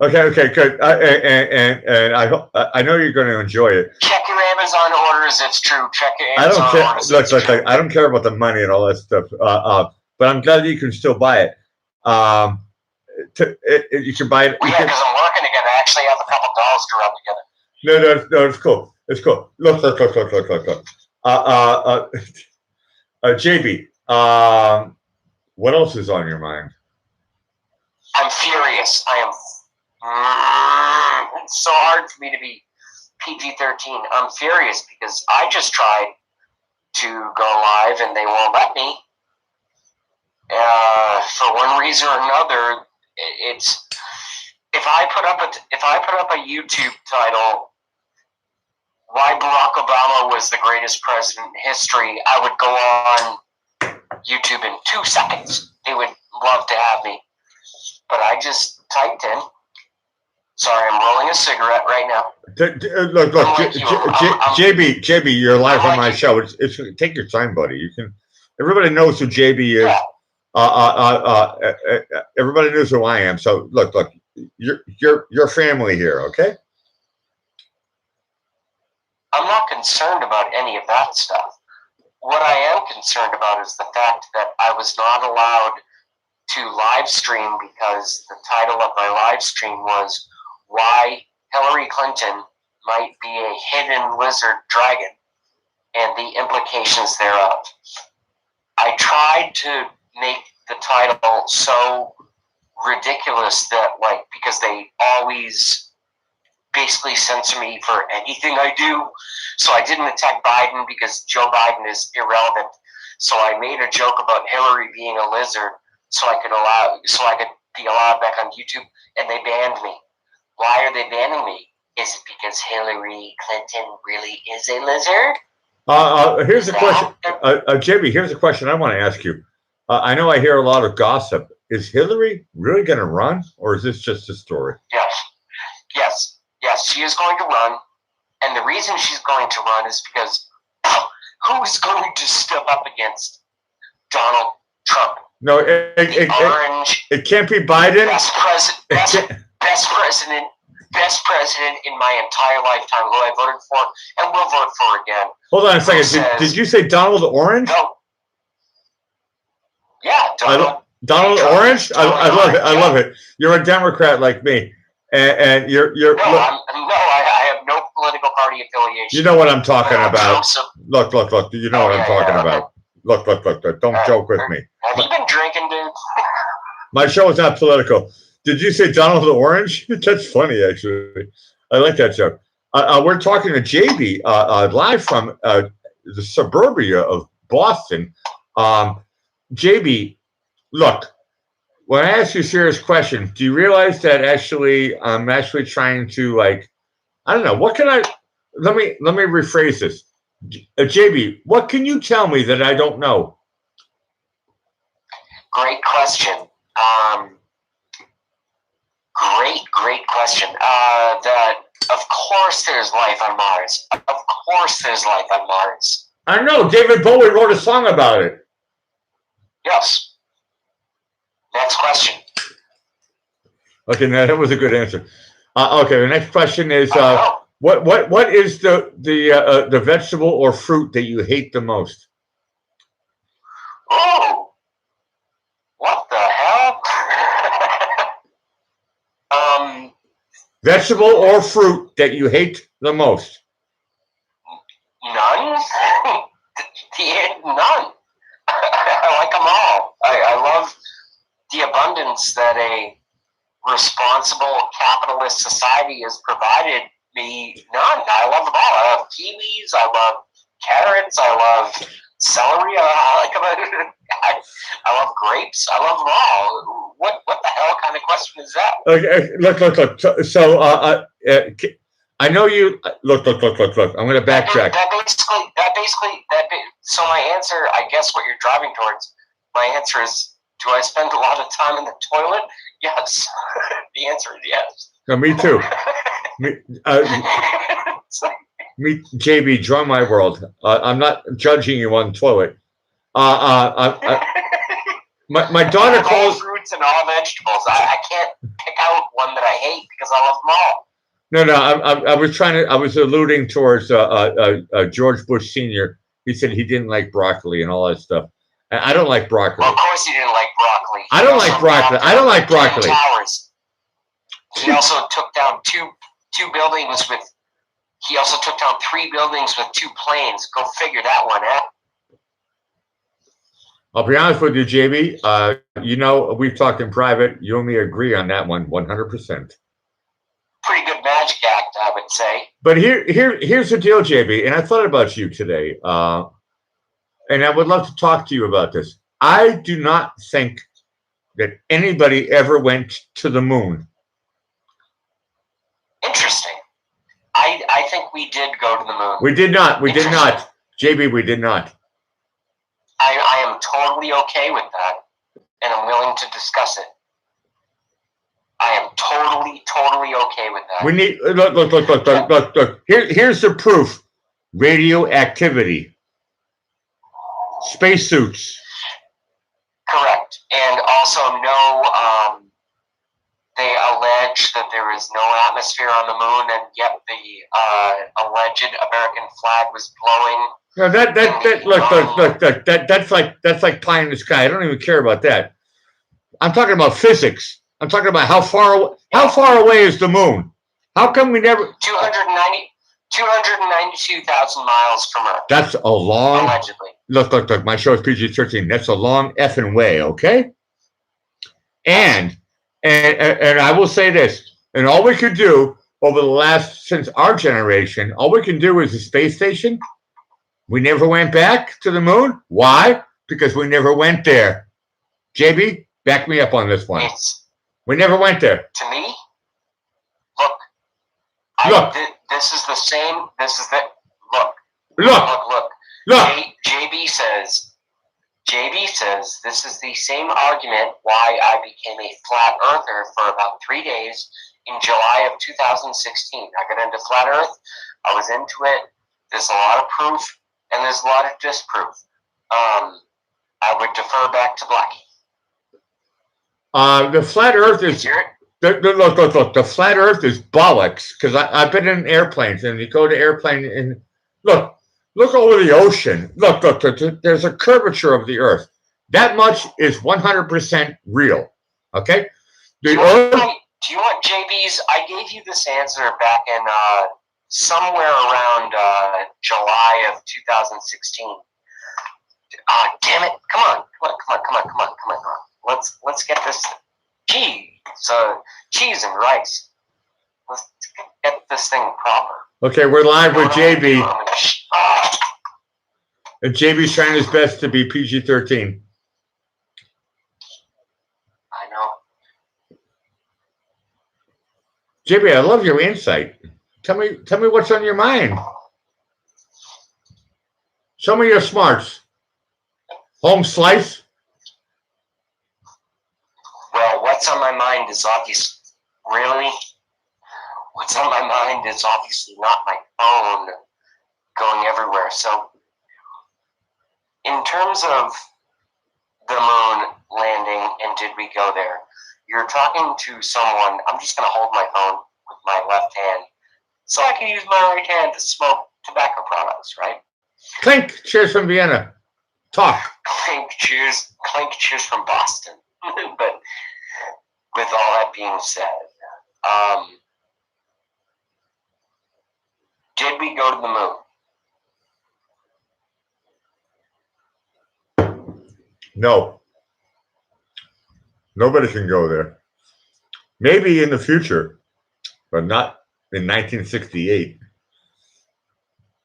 Okay, good. And I hope I know you're going to enjoy it. Check your Amazon orders. It's true. Check your Amazon orders. Look. I don't care about the money and all that stuff. But I'm glad that you can still buy it. You can buy it. Well, yeah, because I'm working again. I actually have a couple dolls to rub together. No, it's cool. It's cool. Look. JB, what else is on your mind? I'm furious. It's so hard for me to be PG-13. I'm furious because I just tried to go live and they won't let me. For one reason or another, it's if I put up a YouTube title, why Barack Obama was the greatest president in history, I would go on YouTube in 2 seconds. They would love to have me. But I just typed in. Sorry, I'm rolling a cigarette right now. Look, JB, you're live on my show. It's take your time, buddy. You can. Everybody knows who JB is. Yeah. Everybody knows who I am. So look, you're family here, okay? I'm not concerned about any of that stuff. What I am concerned about is the fact that I was not allowed to live stream because the title of my live stream was Why Hillary Clinton Might Be a Hidden Lizard Dragon and the Implications Thereof. I tried to make the title so ridiculous that, like, because they always basically censor me for anything I do. So I didn't attack Biden because Joe Biden is irrelevant. So I made a joke about Hillary being a lizard so I could be allowed back on YouTube, and they banned me. Why are they banning me? Is it because Hillary Clinton really is a lizard? Here's a question. JB, here's a question I want to ask you. I know I hear a lot of gossip. Is Hillary really going to run, or is this just a story? Yes, she is going to run. And the reason she's going to run is because who is going to step up against Donald Trump? No, it can't be Biden. Best president in my entire lifetime, who I voted for and will vote for again. Hold on a second. Did you say Donald Orange? No. Yeah, Donald Orange? I love it. I love it. You're a Democrat like me. And you're I have no political party affiliation. You know what I'm talking about. Look. You know what I'm talking about. Look. Don't joke with me. Have you been drinking, dude? My show is not political. Did you say Donald Orange? That's funny, actually. I like that joke. We're talking to JB live from the suburbia of Boston. JB, look, when I ask you a serious question, do you realize that actually I'm actually trying to, like, I don't know, what can I, let me rephrase this. JB, what can you tell me that I don't know? Great question. Great question. That of course there's life on Mars. Of course there's life on Mars. I know. David Bowie wrote a song about it. Yes. Next question. Okay, now that was a good answer. Okay, the next question is what is the vegetable or fruit that you hate the most? Oh, what the hell? Vegetable or fruit that you hate the most? None. None. I like them all. I love the abundance that a responsible capitalist society has provided me. None. I love them all. I love kiwis. I love carrots. I love celery. I love grapes. I love them all. What the hell kind of question is that? Okay, look. So I know you. Look. I'm going to backtrack. So my answer, I guess, what you're driving towards. My answer is: do I spend a lot of time in the toilet? Yes. The answer is yes. No, me too. Me, JB, join my world. I'm not judging you on the toilet. My daughter calls fruits and all vegetables. I can't pick out one that I hate because I love them all. No. I was alluding towards George Bush Sr. He said he didn't like broccoli and all that stuff. And I don't like broccoli. Well, of course he didn't like broccoli. I don't like broccoli. Towers. He also took down two buildings with. He also took down 3 buildings with 2 planes. Go figure that one out. I'll be honest with you, JB. You know, we've talked in private. You and me agree on that one, 100%. Pretty good magic act, I would say. But here's the deal, JB. And I thought about you today, and I would love to talk to you about this. I do not think that anybody ever went to the moon. Interesting. I think we did go to the moon. We did not. JB, we did not. I am totally okay with that, and I'm willing to discuss it. I am totally okay with that. We need look. Here's the proof: radioactivity, spacesuits. Correct, and also no. They allege that there is no atmosphere on the moon, and yet the alleged American flag was blowing. No, look. That's like pie in the sky. I don't even care about that. I'm talking about physics. I'm talking about how far away is the moon? How come we never? 292,000 miles from Earth. That's a long. Allegedly. Look. My show is PG-13. That's a long effing way, okay? And I will say this, and all we could do over the last, since our generation, all we can do is the space station. We never went back to the moon. Why? Because we never went there. JB, back me up on this one. We never went there. To me, look. This is the same. This is the look. JB says this is the same argument why I became a flat earther for about 3 days in July of 2016. I got into flat earth. I was into it. There's a lot of proof and there's a lot of disproof. I would defer back to Blackie. The flat earth is... Look. The flat earth is bollocks, because I've been in airplanes, and you go to airplane, and look over the ocean. Look, there's a curvature of the earth. That much is 100% real, okay? Do you want JB's? I gave you this answer back in somewhere around July of 2016. Damn it! Come on! Let's get this. Cheese and rice. Let's get this thing proper. Okay, we're live with JB. And JB's trying his best to be PG-13. I know. JB, I love your insight. Tell me what's on your mind. Show me your smarts. Home slice? Well, what's on my mind is obviously not my phone going everywhere. So, in terms of the moon landing and did we go there, you're talking to someone. I'm just going to hold my phone with my left hand so I can use my right hand to smoke tobacco products, right? Clink, cheers from Vienna. Talk. Clink, cheers from Boston. But with all that being said, did we go to the moon? No. Nobody can go there. Maybe in the future, but not in 1968.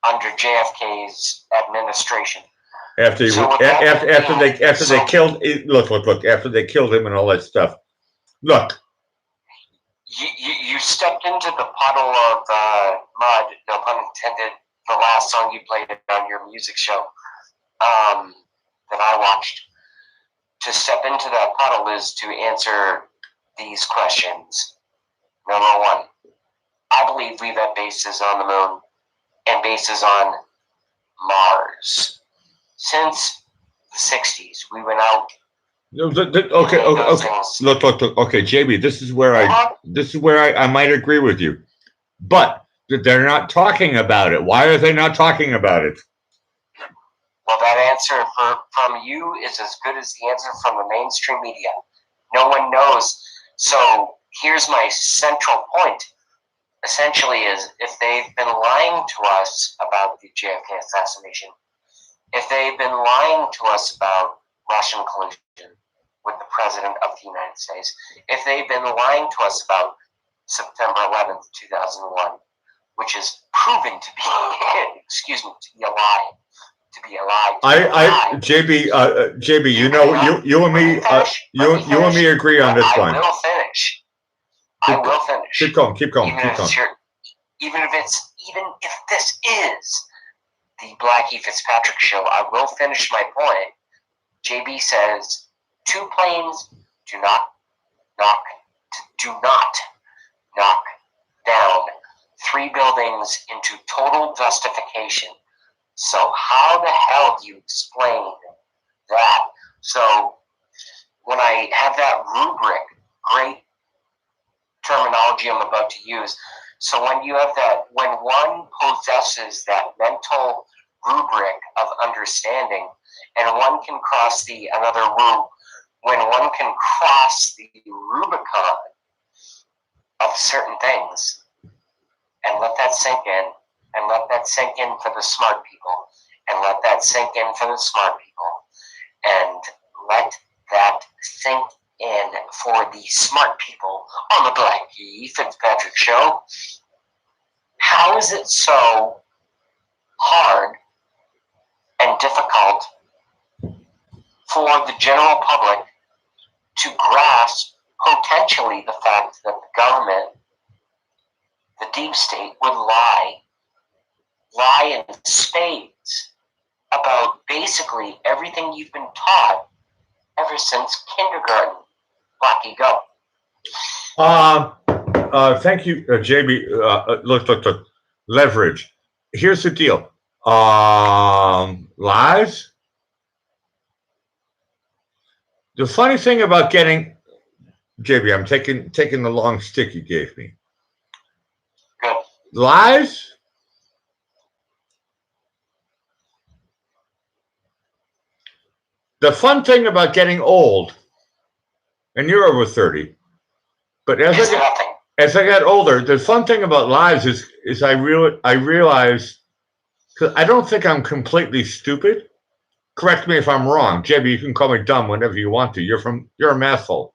Under JFK's administration. After they killed him and all that stuff. Look. You stepped into the puddle of mud, no pun intended, the last song you played on your music show that I watched. To step into that puddle is to answer these questions. Number one, I believe we've had bases on the moon and bases on Mars. Since the 60s, we went out. Okay. Look. Okay, JB, this is where I might agree with you, but they're not talking about it. Why are they not talking about it? Well, that answer from you is as good as the answer from the mainstream media. No one knows. So here's my central point. Essentially, is if they've been lying to us about the JFK assassination, if they've been lying to us about Russian collusion with the President of the United States, if they've been lying to us about September 11th, 2001, which is proven to be, to be a lie. JB, you know, you and me agree on this one. I will finish. Keep going. Even if this is the Blackie Fitzpatrick show, I will finish my point. JB says 2 planes do not knock down 3 buildings into total justification. So how the hell do you explain that? So when I have that rubric, great terminology I'm about to use. So when you have that, when one possesses that mental rubric of understanding, and one can cross the another when one can cross the Rubicon of certain things and let that sink in, and let that sink in for the smart people, and let that sink in for the smart people, and let that sink in for the smart people on the Blackie Fitzpatrick Show. How is it so hard and difficult for the general public to grasp potentially the fact that the government, the deep state, would lie in spades about basically everything you've been taught ever since kindergarten? Blackie, go. Thank you, JB. Look. Leverage. Here's the deal. Lies. The funny thing about getting JB, I'm taking the long stick you gave me. Good. Lies. The fun thing about getting old, and you're over 30, but as I got older, the fun thing about lies is I realize, because I don't think I'm completely stupid. Correct me if I'm wrong, JB. You can call me dumb whenever you want to. You're a mathhole.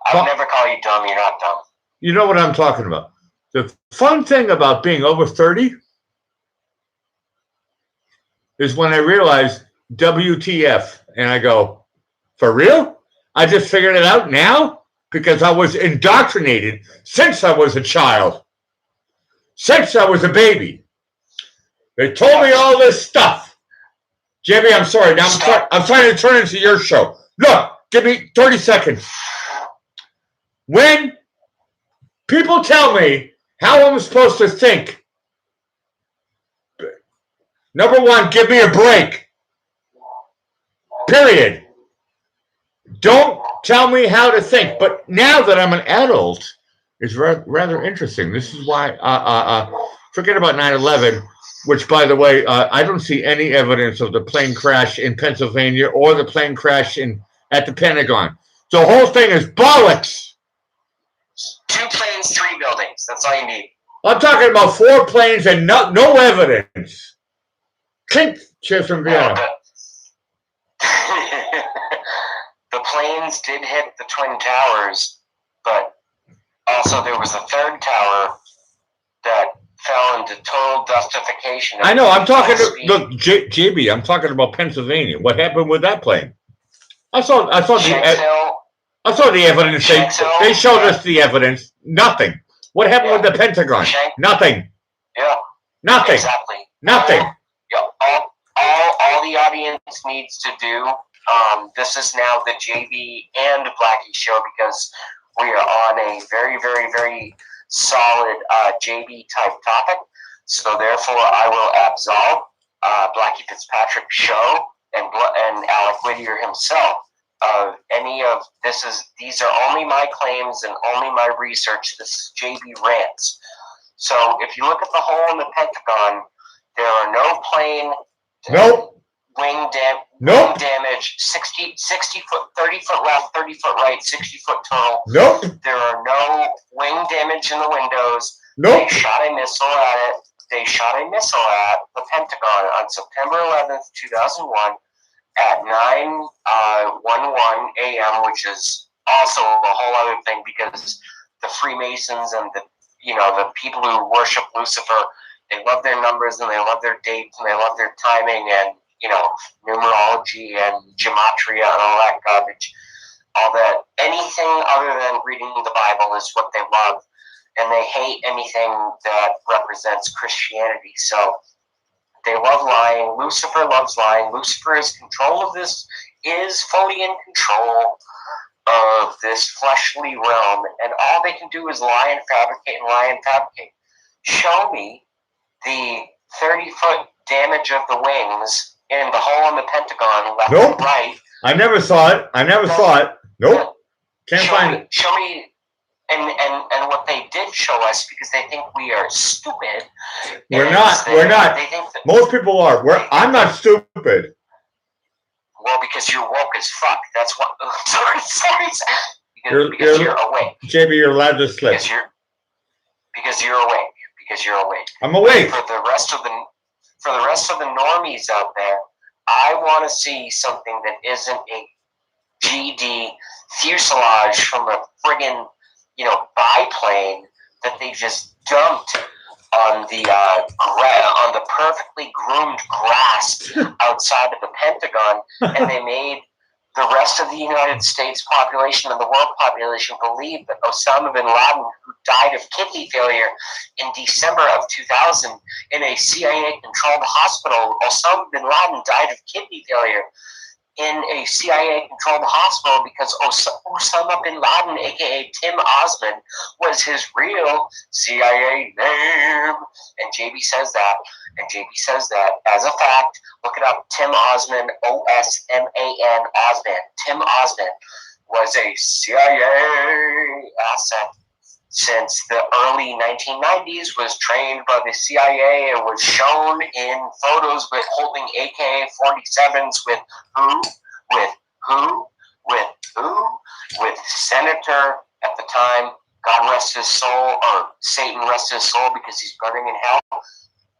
I would never call you dumb. You're not dumb. You know what I'm talking about. The fun thing about being over 30 is when I realize WTF, and I go, for real? I just figured it out now? Because I was indoctrinated since I was a child, since I was a baby. They told me all this stuff. JB, I'm sorry. Now I'm trying to turn into your show. Look, give me 30 seconds. When people tell me how I'm supposed to think, number one, give me a break. Period. Don't tell me how to think. But now that I'm an adult, it's rather interesting. This is why, forget about 9/11, which, by the way, I don't see any evidence of the plane crash in Pennsylvania or the plane crash at the Pentagon. The whole thing is bollocks. 2 planes, 3 buildings. That's all you need. I'm talking about 4 planes and no evidence. Clink, cheers from Vienna. The planes did hit the Twin Towers, but also there was a 3rd tower that fell into total dustification. I know. I'm talking. Look, JB. I'm talking about Pennsylvania. What happened with that plane? I saw the evidence. They showed us the evidence. Nothing. What happened with the Pentagon? Nothing. Yeah. Nothing. Exactly. Nothing. All the audience needs to do. This is now the JB and Blackie show because we are on a very, very, very solid JB type topic. So therefore, I will absolve Blackie Fitzpatrick show and Alec Whittier himself of any of this. These are only my claims and only my research. This is JB rants. So if you look at the hole in the Pentagon, there are no plane. Nope. Wing damage, 60 foot, 30 foot left, 30 foot right, 60 foot total. Nope. There are no wing damage in the windows. Nope. They shot a missile at it. They shot a missile at the Pentagon on September 11th, 2001 at 9:11 a.m., which is also a whole other thing because the Freemasons and the people who worship Lucifer, they love their numbers and they love their dates and they love their timing and numerology and gematria and all that garbage. All that, anything other than reading the Bible is what they love, and they hate anything that represents Christianity. So they love lying. Lucifer loves lying. Lucifer is fully in control of this fleshly realm, and all they can do is lie and fabricate. Show me the 30-foot damage of the wings in the hole in the Pentagon, left and right. I never saw it. Nope. Can't find it. Show me, and what they did show us because they think we are stupid. We're not. They think that most people are. I'm not stupid. Well, because you're woke as fuck. That's what. Sorry. Because You're- you're awake. JB, you're allowed to slip. Because you're awake. Because you're awake. I'm awake. For the rest of the normies out there, I want to see something that isn't a GD fuselage from a friggin' biplane that they just dumped on the perfectly groomed grass outside of the Pentagon, and they made the rest of the United States population and the world population believe that Osama bin Laden, who died of kidney failure in December of 2000 in a CIA-controlled hospital, Osama bin Laden died of kidney failure in a CIA-controlled hospital because Osama bin Laden, a.k.a. Tim Osman, was his real CIA name. And JB says that. And JB says that as a fact. Look it up. Tim Osman, O-S-M-A-N, Osman. Tim Osman was a CIA asset since the early 1990s, was trained by the CIA and was shown in photos with holding AK-47s with who? With Senator at the time, God rest his soul, or Satan rest his soul because he's burning in hell,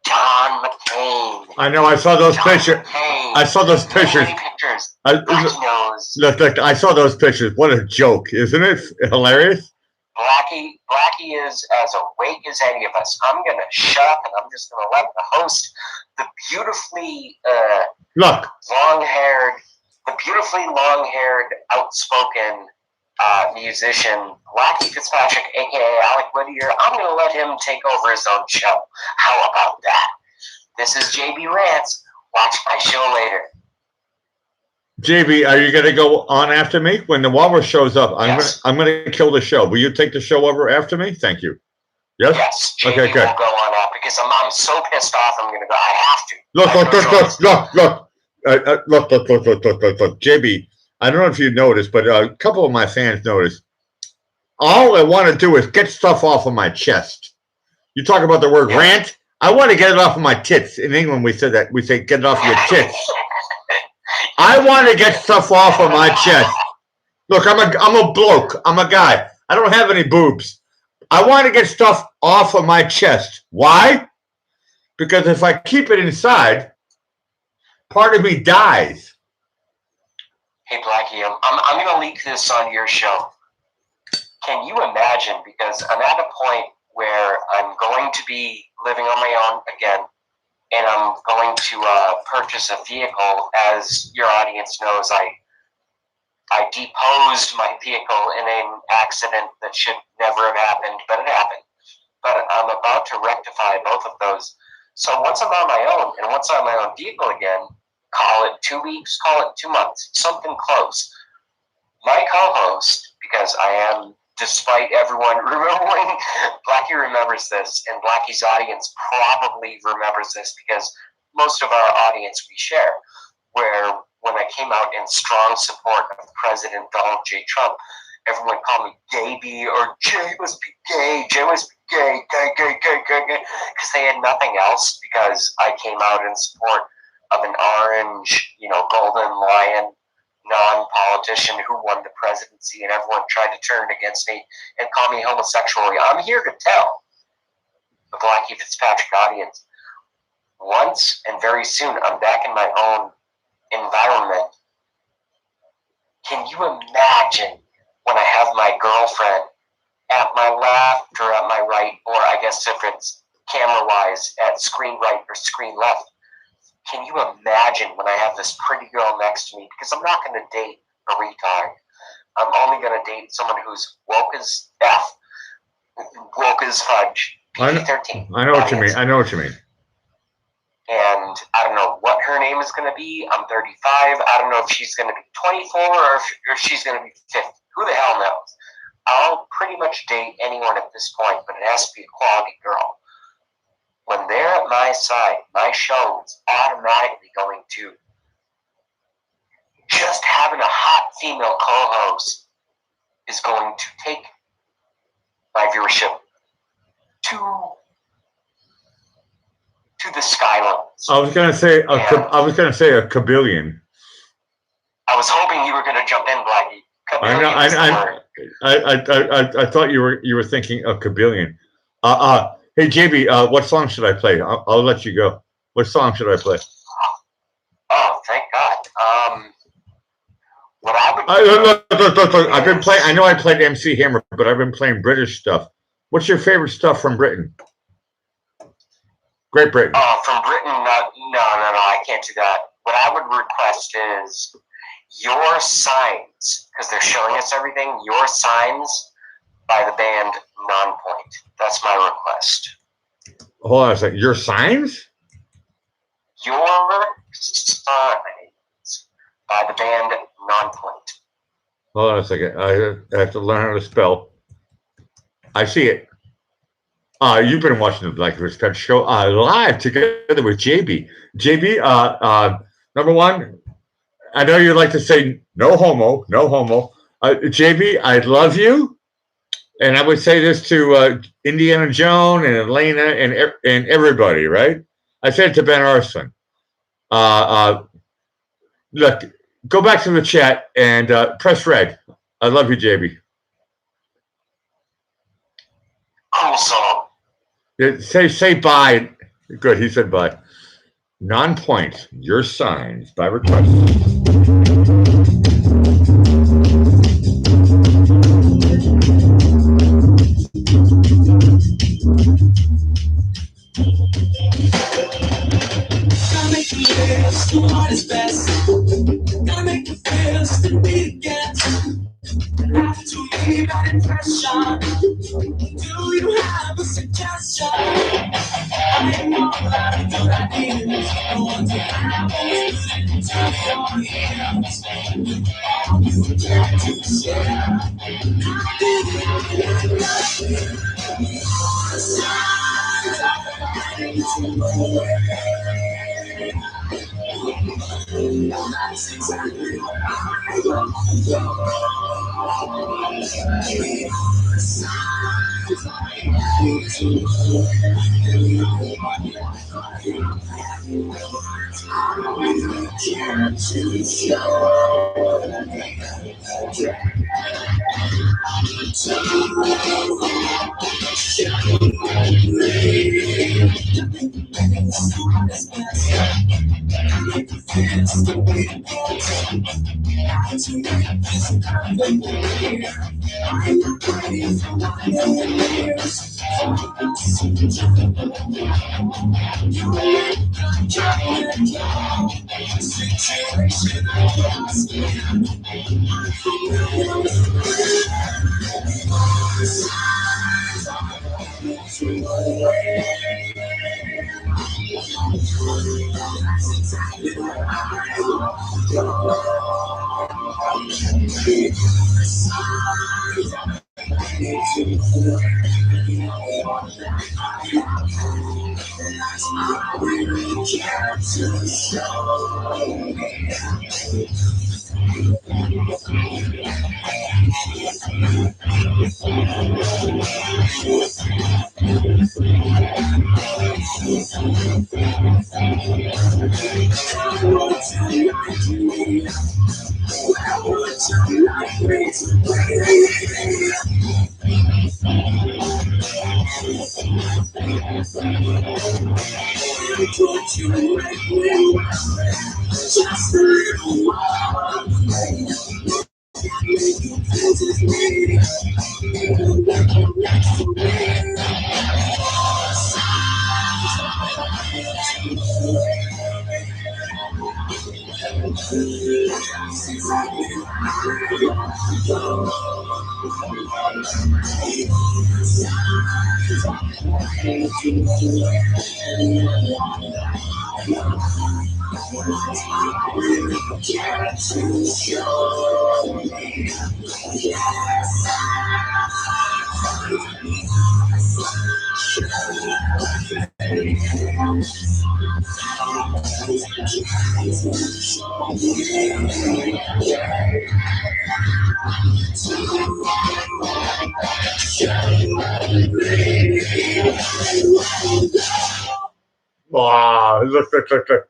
John McCain. I know. I saw those pictures. McCain. I saw those pictures. Many pictures. Look, I saw those pictures. What a joke, isn't it? Hilarious. Blackie is as awake as any of us. I'm gonna shut up and I'm just gonna let the host, the beautifully long-haired, outspoken musician Blackie Fitzpatrick, aka Alec Whittier. I'm gonna let him take over his own show. How about that? This is JB Rants. Watch my show later. JB, are you going to go on after me when the walrus shows up? Yes. I'm going to kill the show. Will you take the show over after me? Thank you. Yes. Yes. JB Okay. Good. will go on after because I'm so pissed off. I'm going to go. I have to. Look. JB, I don't know if you noticed, but a couple of my fans noticed. All I want to do is get stuff off of my chest. You talk about the word rant. I want to get it off of my tits. In England, we say that. We say get it off of your tits. I want to get stuff off of my chest. Look, I'm a bloke. I'm a guy. I don't have any boobs. I want to get stuff off of my chest. Why? Because if I keep it inside, part of me dies. Hey, Blackie, I'm going to leak this on your show. Can you imagine? Because I'm at a point where I'm going to be living on my own again. And I'm going to purchase a vehicle. As your audience knows, I deposed my vehicle in an accident that should never have happened, but it happened. But I'm about to rectify both of those. So once I'm on my own, and once I'm on my own vehicle again, call it 2 weeks, call it 2 months, something close. My co-host, because I am, despite everyone remembering, Blackie remembers this, and Blackie's audience probably remembers this because most of our audience we share, where when I came out in strong support of President Donald J. Trump, everyone called me Gaby or Jay must be gay, Jay must be gay, because they had nothing else because I came out in support of an orange, golden lion non-politician who won the presidency, and everyone tried to turn against me and call me homosexual. I'm here to tell the Blackie Fitzpatrick audience, once and very soon, I'm back in my own environment. Can you imagine when I have my girlfriend at my left or at my right, or I guess if it's camera-wise, at screen right or screen left? Can you imagine when I have this pretty girl next to me? Because I'm not going to date a retard. I'm only going to date someone who's woke as F, woke as fudge, PG-13. I know what you mean. And I don't know what her name is going to be. I'm 35. I don't know if she's going to be 24 or if she's going to be 50. Who the hell knows? I'll pretty much date anyone at this point, but it has to be a quality girl. When they're at my side, my show is automatically going to just having a hot female co-host is going to take my viewership to the skylines. I was gonna say a kabillion. I was hoping you were going to jump in, Blackie. I know. I thought you were thinking of Kabillion. Hey JB, what song should I play? I'll let you go. What song should I play? Oh, thank God. What I would Look, I've been playing. I know I played MC Hammer, but I've been playing British stuff. What's your favorite stuff from Britain? Great Britain. Oh, from Britain? No, I can't do that. What I would request is Your Signs, because they're showing us everything. Your Signs by the band Nonpoint. That's my request. Hold on a second. Your Signs? Your Signs by the band Nonpoint. Hold on a second. I have to learn how to spell. I see it. You've been watching the Black Rich Pet Show live together with JB. JB, number one, I know you like to say no homo, no homo. JB, I love you. And I would say this to Indiana Jones and Elena and everybody, right? I said it to Ben Arson. Look, go back to the chat and press red. I love you, JB. Cool song. Say bye. Good, he said bye. Nonpoint, Your Signs by request. Gotta make you live, the heart is best. Gotta make you feel to be again. Have to leave that impression. Do you have a suggestion? I know that good ideas. I want to have those into your ears. All you care to share. That's exactly what I want.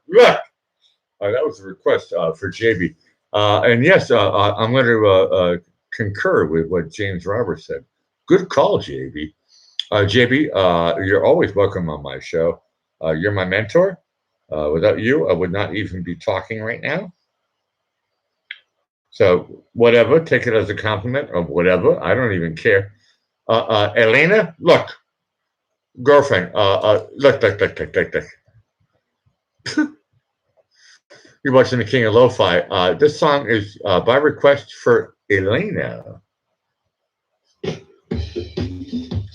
Look. That was a request for JB. And yes, I'm going to concur with what James Roberts said. Good call, JB. JB, you're always welcome on my show. You're my mentor. Without you, I would not even be talking right now. So whatever, take it as a compliment or whatever. I don't even care. Elena, look, girlfriend. Look. You're watching the King of Lo-Fi. This song is by request for Elena.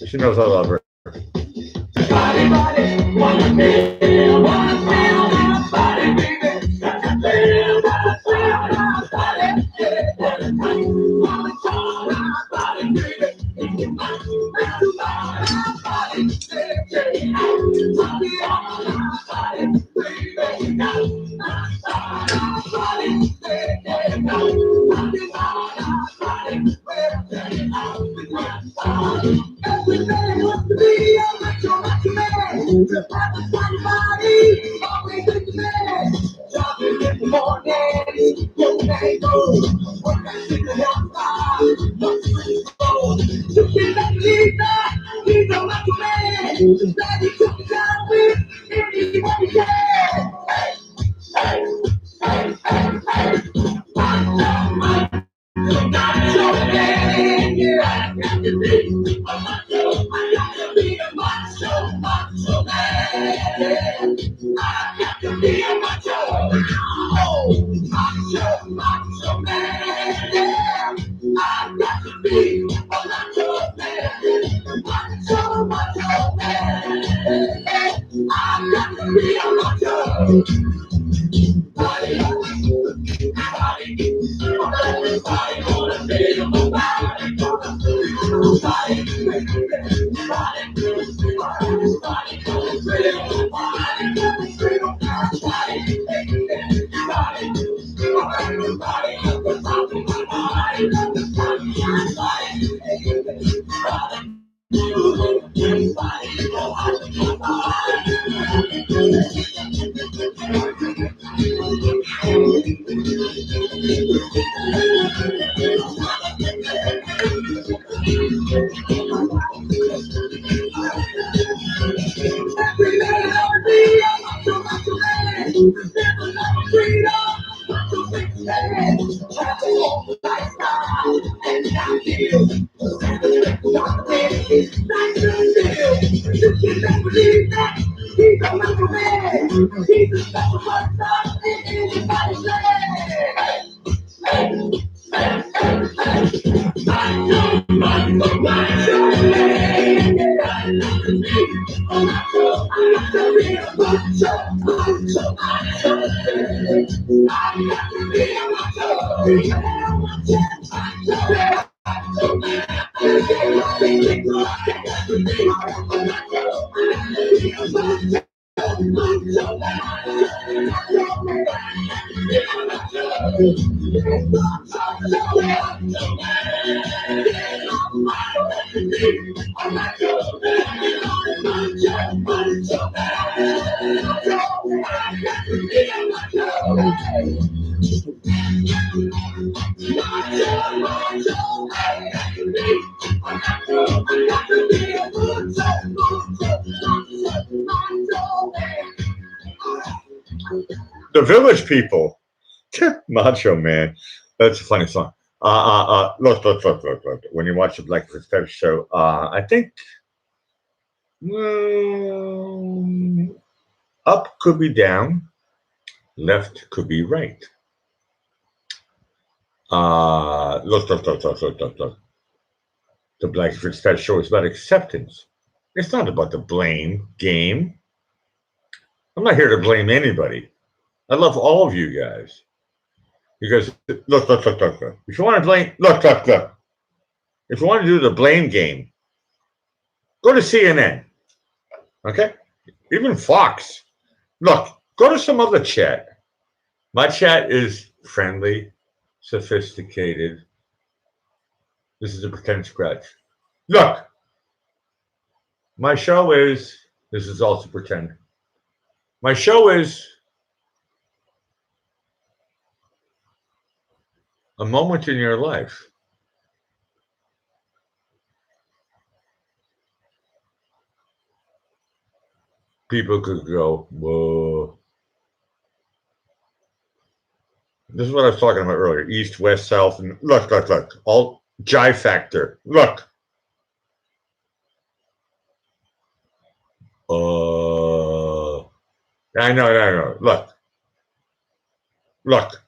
She knows I love her. The Village People. Macho Man. That's a funny song. Look. When you watch the Black Fitzpatrick show, I think up could be down, left could be right. Look. The Black Fitzpatrick show is about acceptance. It's not about the blame game. I'm not here to blame anybody. I love all of you guys. Because look. If you want to blame, look. If you want to do the blame game, go to CNN. Okay? Even Fox. Look, go to some other chat. My chat is friendly, sophisticated. This is a pretend scratch. Look, my show is, this is also pretend. My show is A moment in your life. People could go, whoa. This is what I was talking about earlier. East, west, south, and look. All jive factor. Look. I know. Look.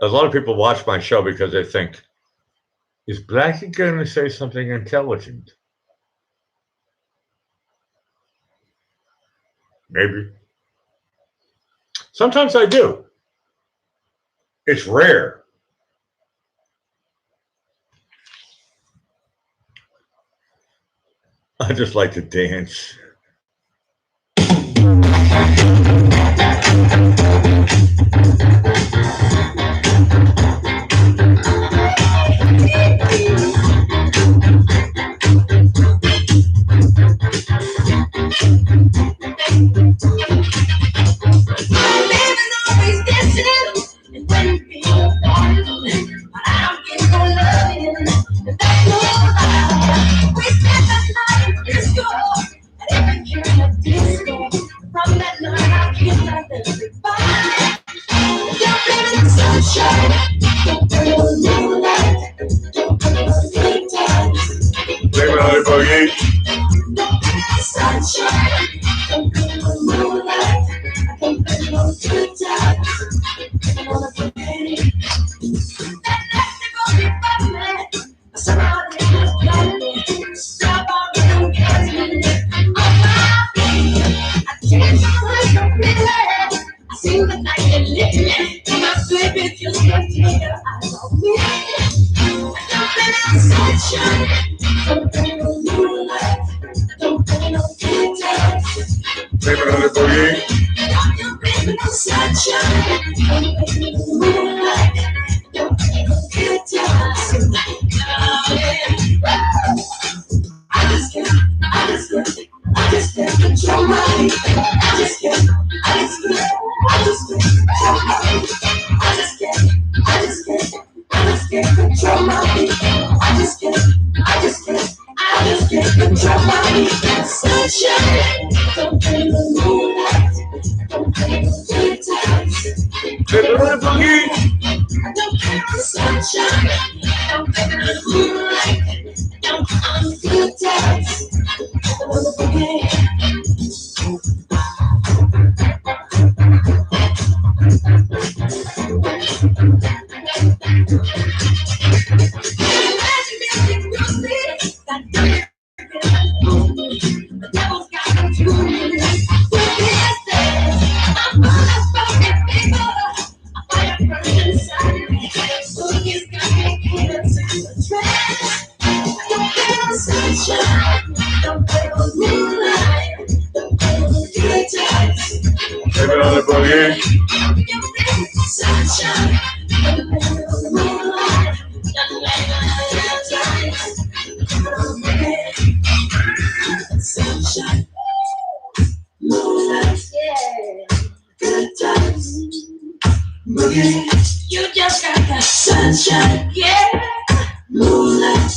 A lot of people watch my show because they think, is Blackie going to say something intelligent? Maybe. Sometimes I do. It's rare. I just like to dance. Blame it on the boogie. Blame it on the boogie. Blame it on the boogie. Blame it on the boogie. You just got that sunshine, yeah. Moonlight,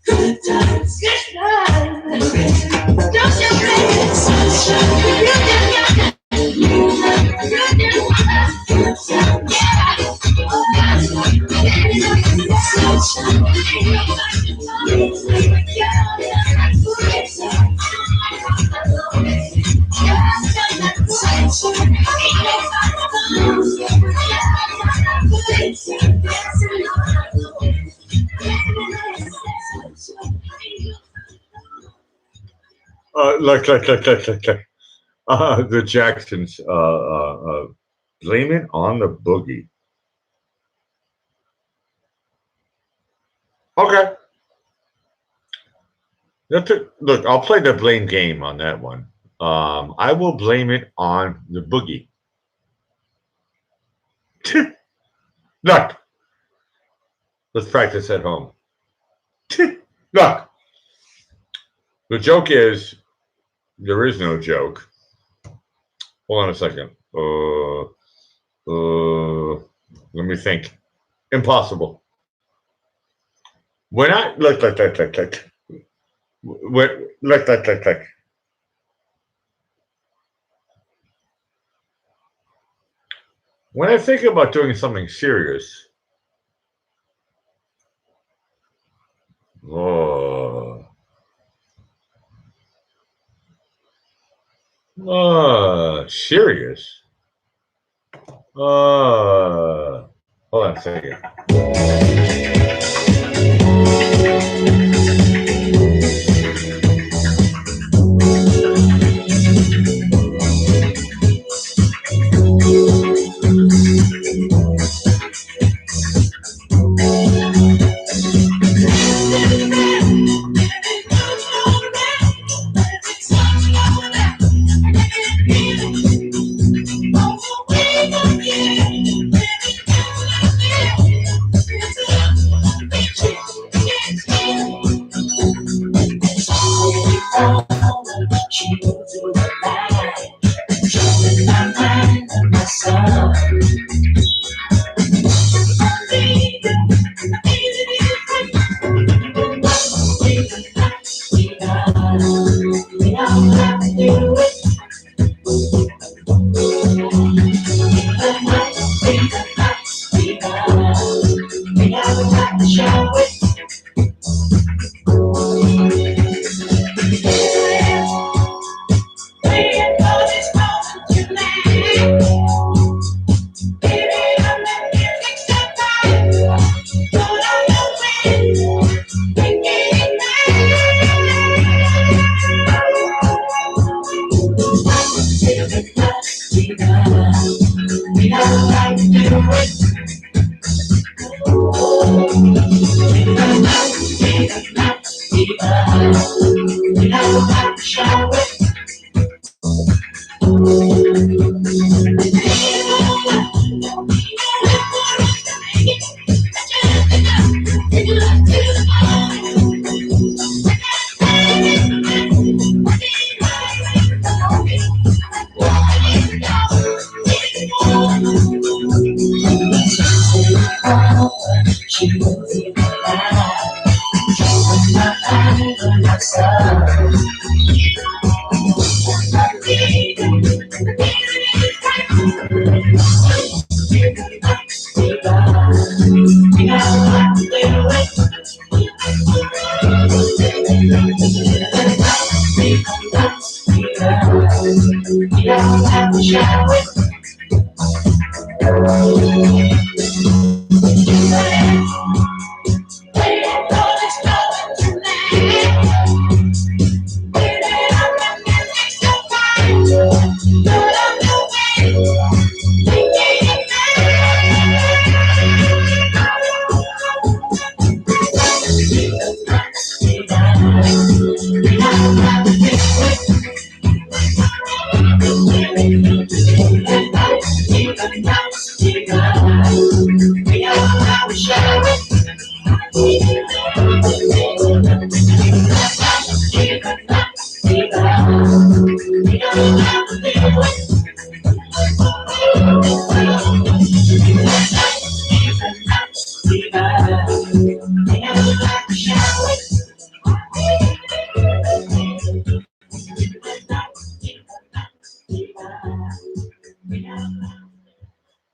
good times, good times. Don't you blame it, sunshine. You just got that moonlight, good times, yeah. Sunshine, Look. The Jacksons. Blame it on the boogie. Okay. Look, I'll play the blame game on that one. I will blame it on the boogie. Look, let's practice at home. Look, the joke is there is no joke. Hold on a second. Let me think. Impossible. When I look. Look. When I think about doing something serious, serious. Hold on a second.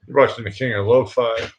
Rushing the king of lo-fi.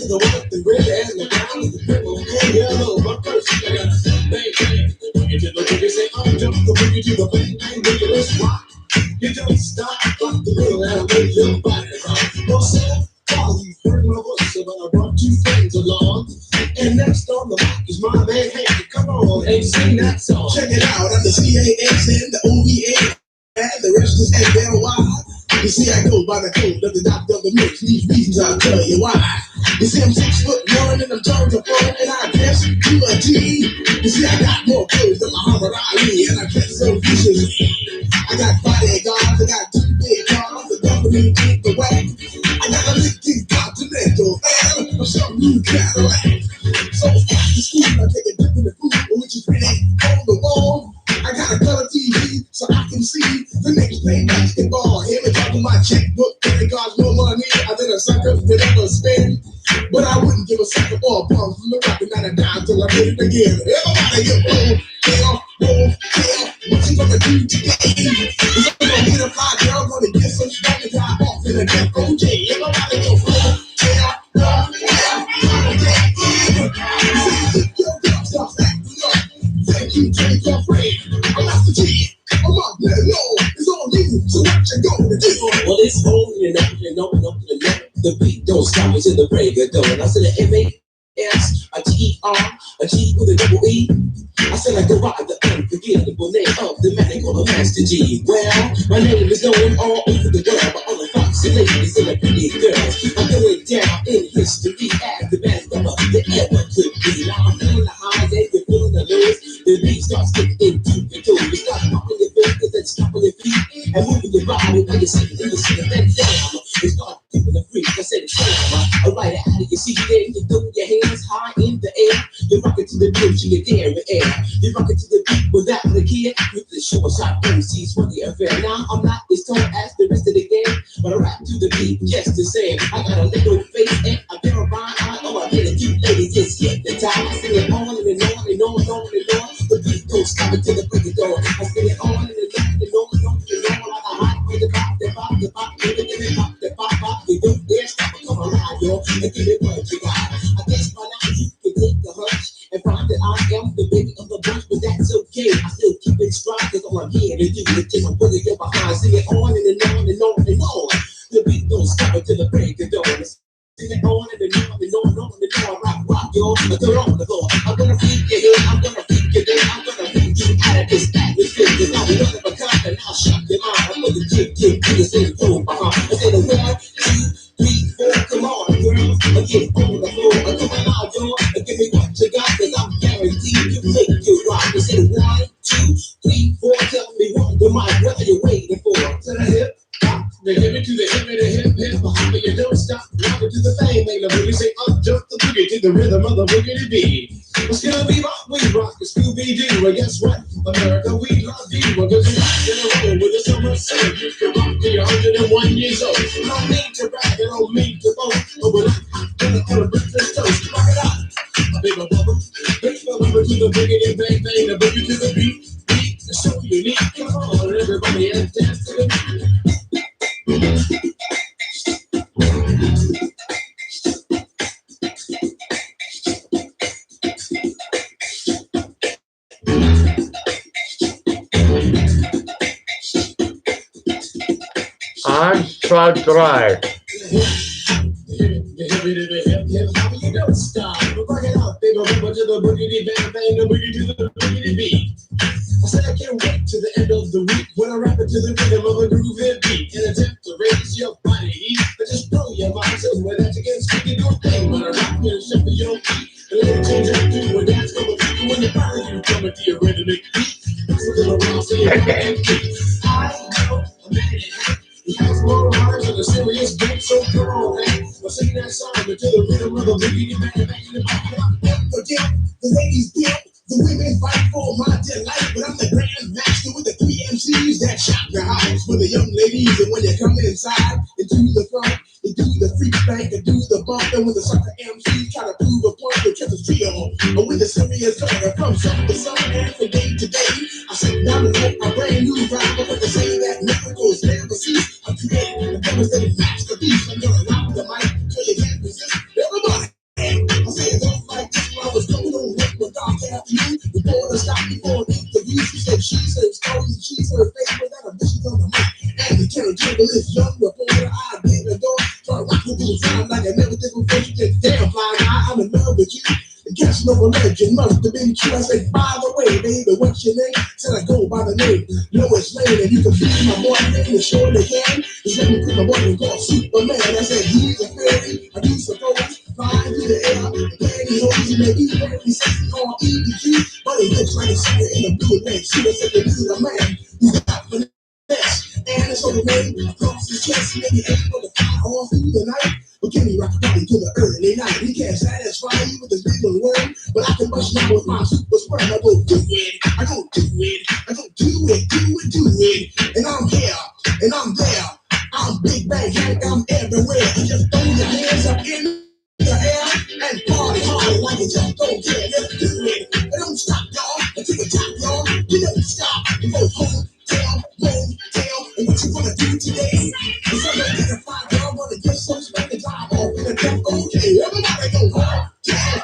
The but first I gotta bang bang. The boogie to the boogie, say jump the boogie to the bang bang boogie. Let's rock. You don't stop, rock the rhythm and make your body rock. No so far you've heard my voice, but I brought two friends along. And next on the mic is my man Hank. Come on, Hank, sing that song. Check it out, I'm the CAX and the OVA. And the rest is NLY. You see, I go by the code of the doctor of the mix. These reasons I'll tell you why. You see, I'm 6'1" and I'm tons of fun, and I dress to a T. You see, I got more clothes than Muhammad Ali, and I dress so viciously. I got bodyguards, I got two big cars, the government take the way. I got a Lincoln Continental and a some new Cadillac. So after school, I take a dip in the pool, which is really on the wall. I got a color TV so I can see the niggas play basketball. Hear me talking my checkbook, credit cards, more money than a sucker could ever spend. But I wouldn't give a sucker or a bum from the rockin' out of dime till I did it again. Everybody get roll, what you gonna do today? Is I'm gonna get a fly girl, gonna get some smoke and drive off in a death OJ. Everybody go roll, stop acting up. Thank you, take your friend. I'm not the G. I'm up there, no, it's on you. So what you gonna do? Well, it's on, the beat don't stop until the break of dawn. I said the M-A-S, a T-E-R, a G with a double E. I said I go by the unforgettable name of the man they call a Master G. Well, my name is known all over the world by all the foxy ladies and the pretty girls. I'm going down in history as the best rapper that ever could be. Now I'm feeling the highs and you're feeling the lows. The beat starts getting into your toe. You start popping your fingers and stomping your feet and moving your body while you're sitting in the seat. And then down, you start keeping the freak. I said it's time. Alright, out of your seat, then you throw your hands high in the air. You're rocking to the beat, you're daring air. You're rocking to the beat without the kid with the short shot MCs for the affair. Now I'm not as tall as the rest of the gang, but I rap to the beat just the same. I got a little face and a pair of rhyme. I know I hit a cute lady just hit the time. I sing it on and on and on and on and on. The beat don't stop until the break of dawn. I sing it on and on and on and on and on. Like a hot with the pop, the pop, the pop, the pop, the pop, pop. You don't dare stop and come around, yo, and give it what you got. I guess by now you can take the hunch and find that I am the baby of the bunch, but that's okay. I still keep it strong, cause all I'm here to do is take my brother you're behind. Sing it on and on and on and on. The beat don't stop until the break of dawn. Sing it on and on and on and on and on. Rock, yo, until on the floor. I'm gonna freak you here, I'm gonna freak you there, I'm gonna freak you out of this atmosphere. Cause now we're one of a kind and I'll shock your mind. I'm gonna kick you to the same floor behind. I said a 1, 2, 3, 4, come on, girls. I get on the floor, I come on out, yo. Give me what you got, cause I'm guaranteed you make you rock. I said 1, 2, 3, 4, tell me what the mic, what are you waiting for? To the hip, hop, the hip to the hip, the hip, hip, hop, you don't stop, rock it to the bang, make the boogie say jump the boogie to the rhythm of the boogie beat. It's gonna be rock, we rock, the Scooby-Doo, and guess what? America, we love you, because we rock in a row with the summer sun. You can rock till you're 101 years old. I don't mean to brag, I don't mean to boast, but we're not gonna breakfast toast. Rock it out. Big bubble, to the boogie, bang, bang, the boogie to the beat, beat, it's so unique. Come on, everybody, and dance to the beat. I'm so dry. You don't stop, rock it out, baby, remember to the boogie, bang, bang, the boogie to the boogie beat. I said I can't wait to the end of the week when I rap it to the rhythm of a groovy beat. In an attempt to raise your body heat, but just blow your mind so that you can speak in your thing. When I rock it and shuffle your feet, and let it change up to a dance come with you. When you find you coming to your rhythmic beat, swing around so you can keep. I know a man he has more rhymes than a serious beat, so come on, man. I'll sing that song to the rhythm of the boogie, bang, bang, the bang. Forget the ladies get. The women fight for my delight, but I'm the grand master with the 3 MCs that shock the house for the young ladies. And when you come inside, into the front, and do the freak bank, and do the bump, and when the sucker MCs try to prove a point, they catch a trio. And with the serious color comes some to some, and from day to day, I sit down and make a brand new rhyme, but to say that miracles never cease. I'm creating a devastating masterpiece. I'm gonna rock the mic till you can't resist. Everybody, I say it don't like this, I was going on with afternoon. The border stopped before the views. She said stories and she said favorite that a mission on the mic. And the territorial is young reporter. I get the door. Try to rock with the time like I never did before. She said, damn, fly guy, I'm in love with you. The guest no legend must have been true. I said, by the way, baby, what's your name? Said I go by the name Lois Lane, and you can be my boyfriend and show the game. He said me put my boyfriend called Superman. I said, he's a fairy, I do suppose. Flying through the air, pantyhose, and maybe he said he called EBG, but he looks like a singer in a blue leg. She said they need a man. He's got finesse, and it's on the name across his chest. Maybe ain't gonna fly all through the night. But give me rock party till the early night. He can't satisfy you with his legal word, but I can bust you out with my super sperm. I go do it, I go do it, I go do it, do it, and I'm here, and I'm there. I'm Big Bang Hank, I'm everywhere. Just throw your hands up in the air and party hard like you just don't care. Just do it, and don't stop, y'all. Until the top, y'all. You don't stop. You go home, tell, and what you wanna do today? Cause I'm gonna get a fire, y'all wanna get some spank the drive off in the death. Okay, everybody go home, tell,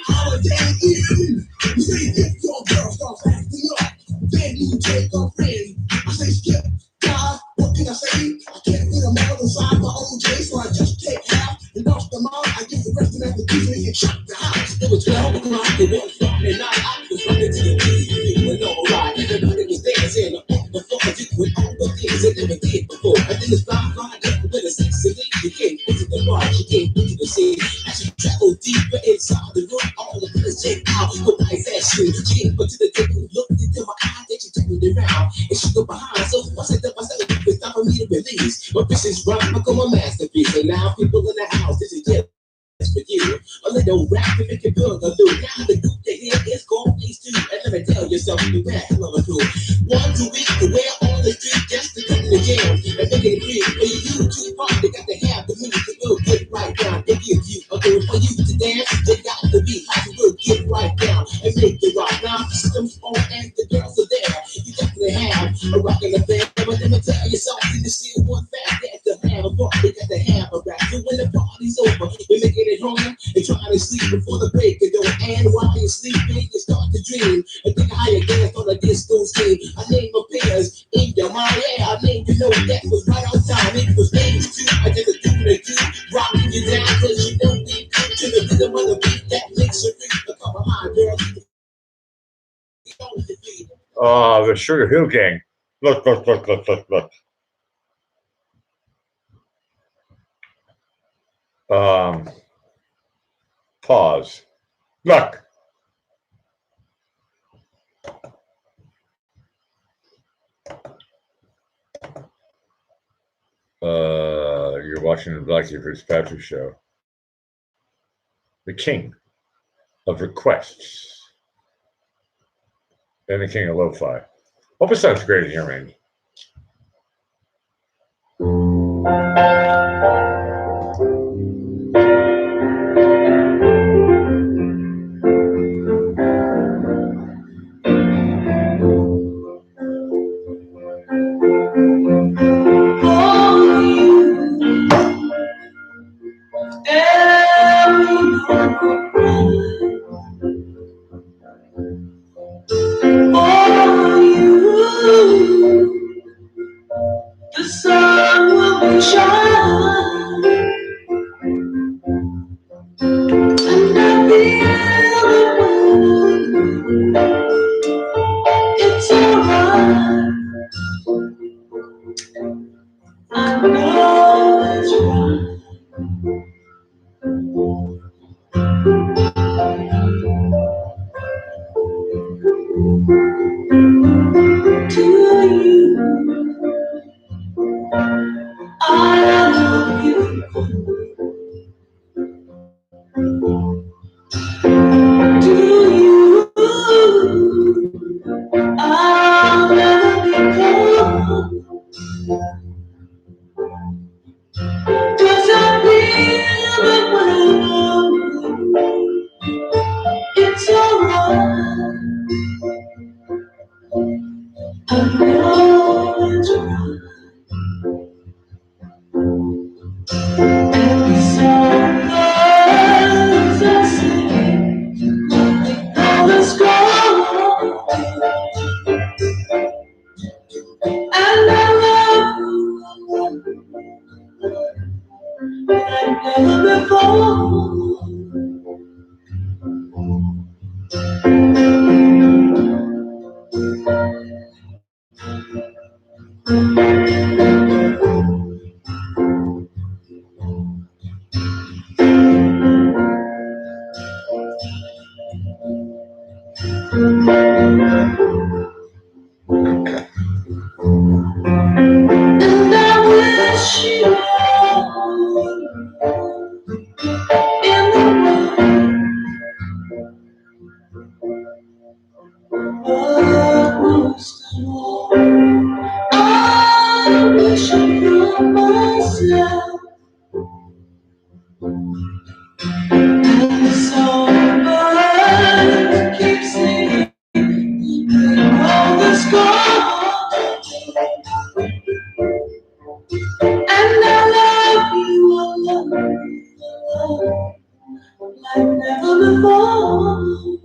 holiday eve. You say if your girl starts acting up, then you take a friend. I say skip, God, what can I say? I can't get them all inside my own J, so I just take half and off them all. I get the rest of that to do and shut the house. It was 12 o'clock, it was Friday night. I was running to the TV with no ride. Everybody was dancing on the floor, doing all the things they never did before. And then it's not right up with a sexy lady. You can't visit the bar, she can't visit the scene. As she traveled deeper inside the room, all the girls check out her nice ass shoes. She came up to the table, looked into my eyes, then she turned around and she go behind. So I said to myself, it's time for me to release. My bitch is right, I become a masterpiece. And now people in the house, this is just for you. A little rap to make it feel a little. Now the group they hear is called Ace 2. And let me tell you something, you back, love a cool. Once a week to wear on the street just to come to the jam. And make it free for you to party. They got to have the music, will get right down. They give you a good for you to dance. They got to be hot, will get right down and make it rock. Now the system's on and the girls are there. You got to have a rock in the band. But let me tell you something, you still one fact that to have a party, got to have a rap. So when the party's over, we make it at home and try to sleep before the break of dawn. And while you're sleeping, you start to dream and think of how you dance on a disco scene. I name appears in your mind, yeah. I name you know that was right on time. It was age 2. I did a do the do, rocking you down, cause you know we to the rhythm of the beat that makes you reach. Come on, girl. The Sugar Hill Gang. Look. Pause. Look. You're watching the Blackie Fitzpatrick Show. The king of requests. And the king of lo-fi. Hope it sounds great in here, man. The sun will be shining, and I feel it. It's alright. I know it's right. To you, I love you. To you, I'll never be cold. 'Cause I feel it when I love you. It's alright. I know it's right. And the songs I sing, And I wish you all in the world, but most of all, I wish I found myself. And the songbird keeps singing all the sky. And I love you, like never before.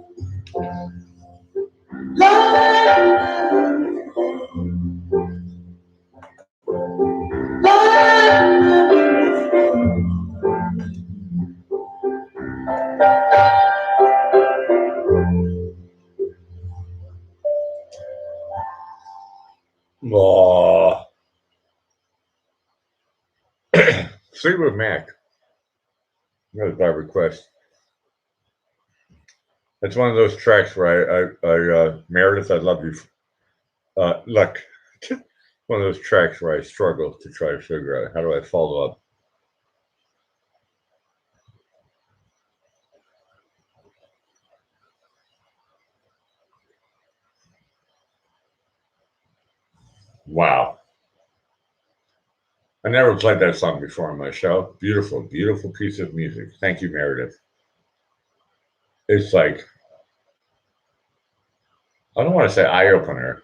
Like never before. Like never Oh, Fleetwood Mac. That was by request. It's one of those tracks where Meredith, I love you. Look, one of those tracks where I struggle to try to figure out how do I follow up. Wow. I never played that song before on my show. Beautiful, beautiful piece of music. Thank you, Meredith. It's like, I don't want to say eye opener.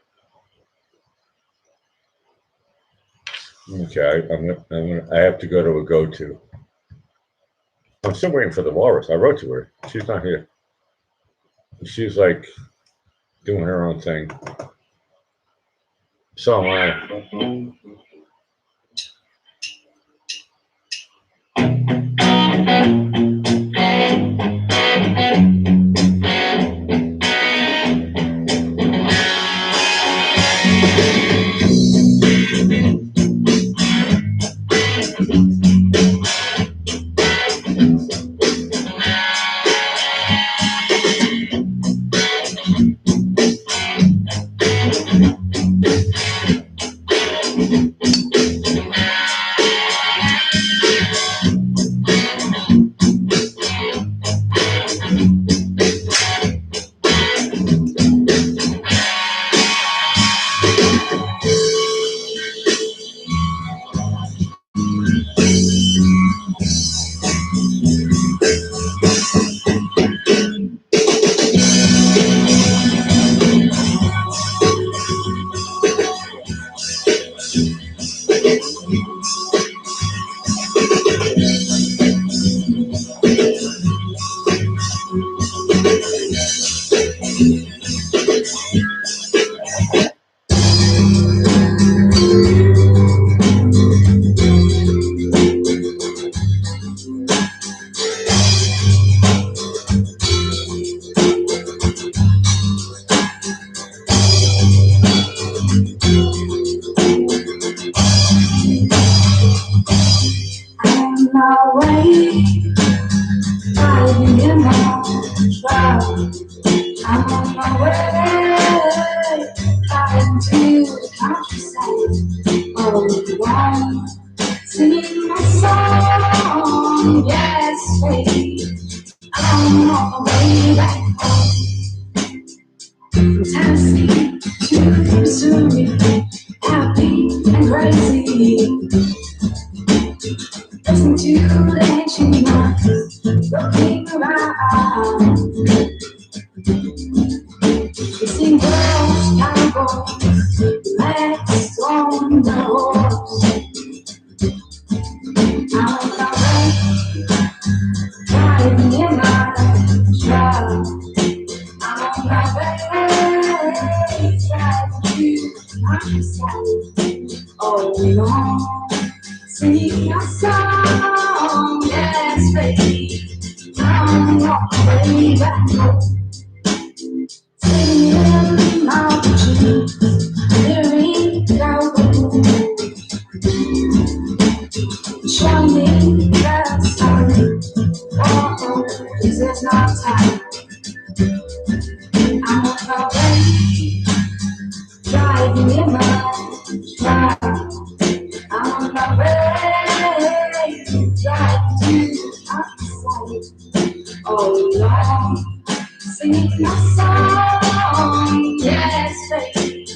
Okay, I have to go to a go-to. I'm still waiting for the walrus. I wrote to her. She's not here. She's like doing her own thing. So am I. singing my song. Yes, baby,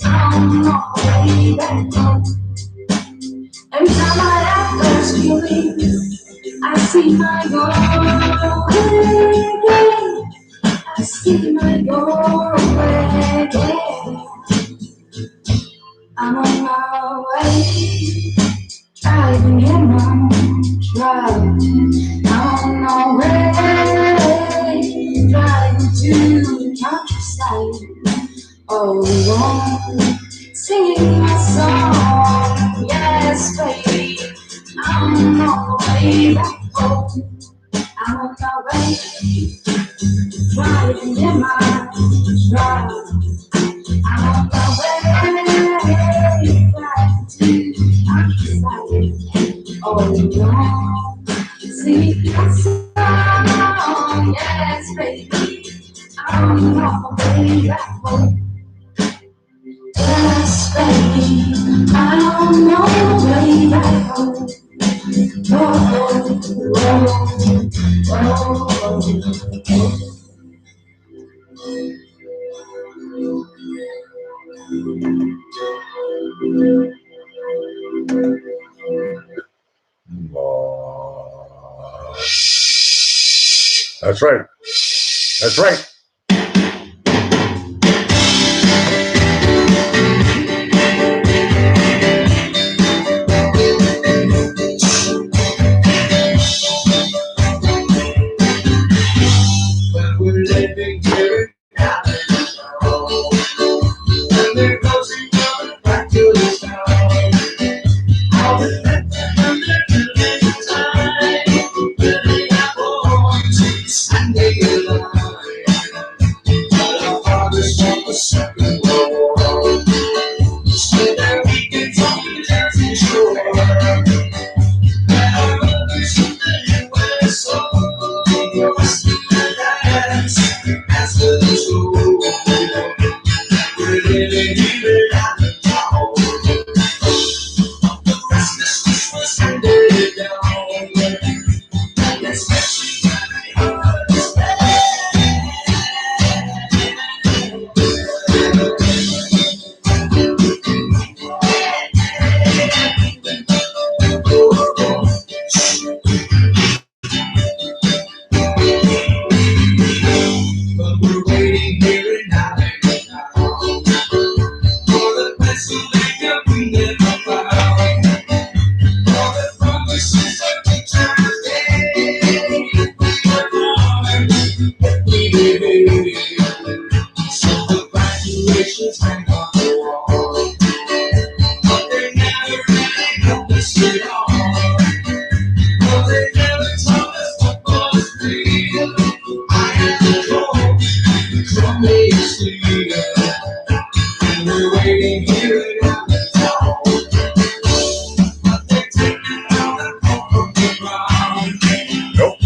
I'm on my way back home. Every time I have those feelings, I see my doorway. I see my doorway. I'm on my way, driving in my truck. I'm on my way, driving to the countryside. All alone, singing my song. Yes, baby, I'm on my way back home. I'm on my way, driving in my truck. I'm on my way, driving to the countryside. All alone, singing my song. Yes, baby, I'm on my way back home. Yes, baby, I'm on my way back home. Whoa, whoa, whoa. That's right. That's right. When we're living here now, and they're closing down back to the town. I'll remember when they're killing the time, living at home to Sunday night. But our fathers fought the Second World War, so that we can talk the Jersey Shore. And our mothers in the U.S. the Western lands, as the show. We're living here at the town. The Christmas was handed down. Especially but we're waiting here in Alabama for the Pennsylvania we never found. All the promises of future days were gone, we behave. So the graduations hang on the wall, but they never really helped us get on. No, they never taught us what was real. I am the gold, from A to Z. And we're waiting here at the town. But they're taking all the hope from the ground. Nope.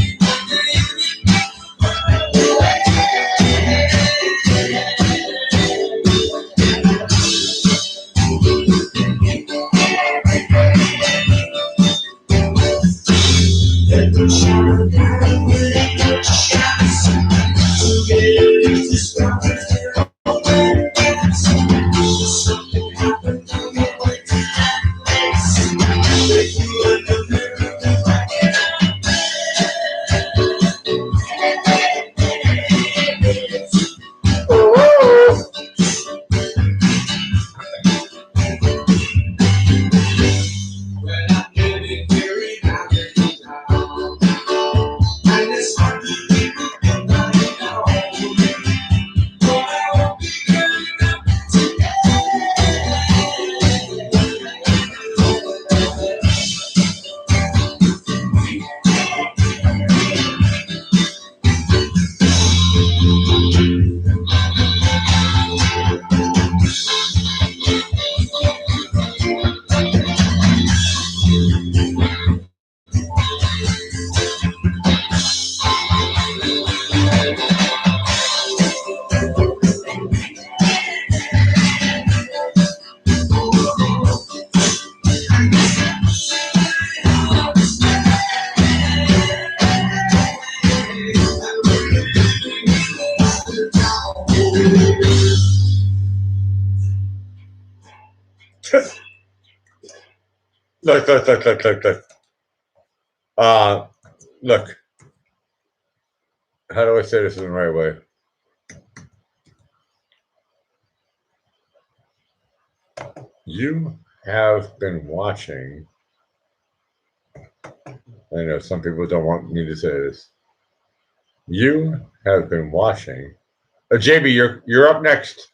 Let them shout down, let them shout. Together it's the strongest. Look. Look. How do I say this in the right way? You have been watching. I know some people don't want me to say this. You have been watching. JB, you're up next.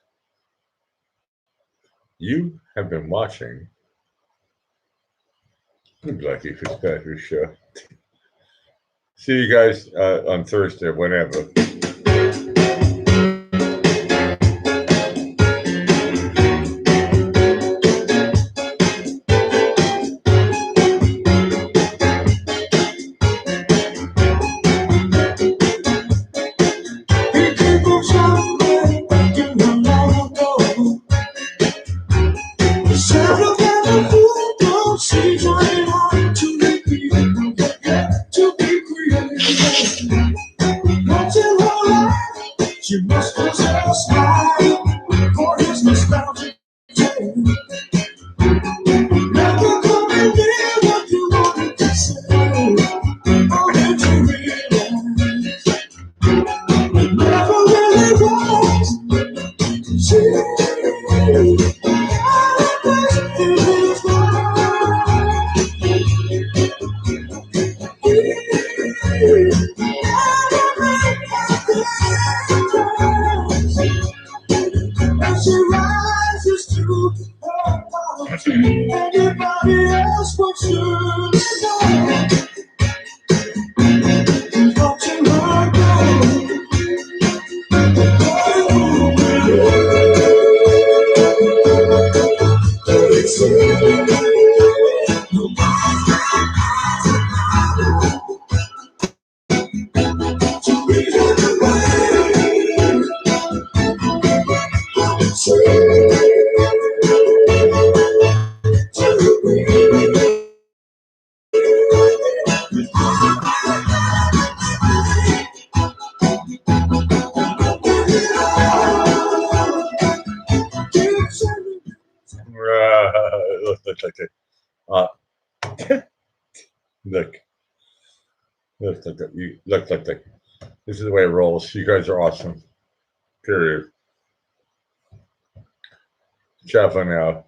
You have been watching the Blackie Fitzpatrick Show. See you guys on Thursday, whenever. She must possess a smile for his nostalgic tale. Never coming near what you wanted to say. Or did you realize it never really was? She as she rises to her poverty, anybody else would surely know. Watching her go. Look. Look. Look. This is the way it rolls. You guys are awesome. Period. Ciao for now.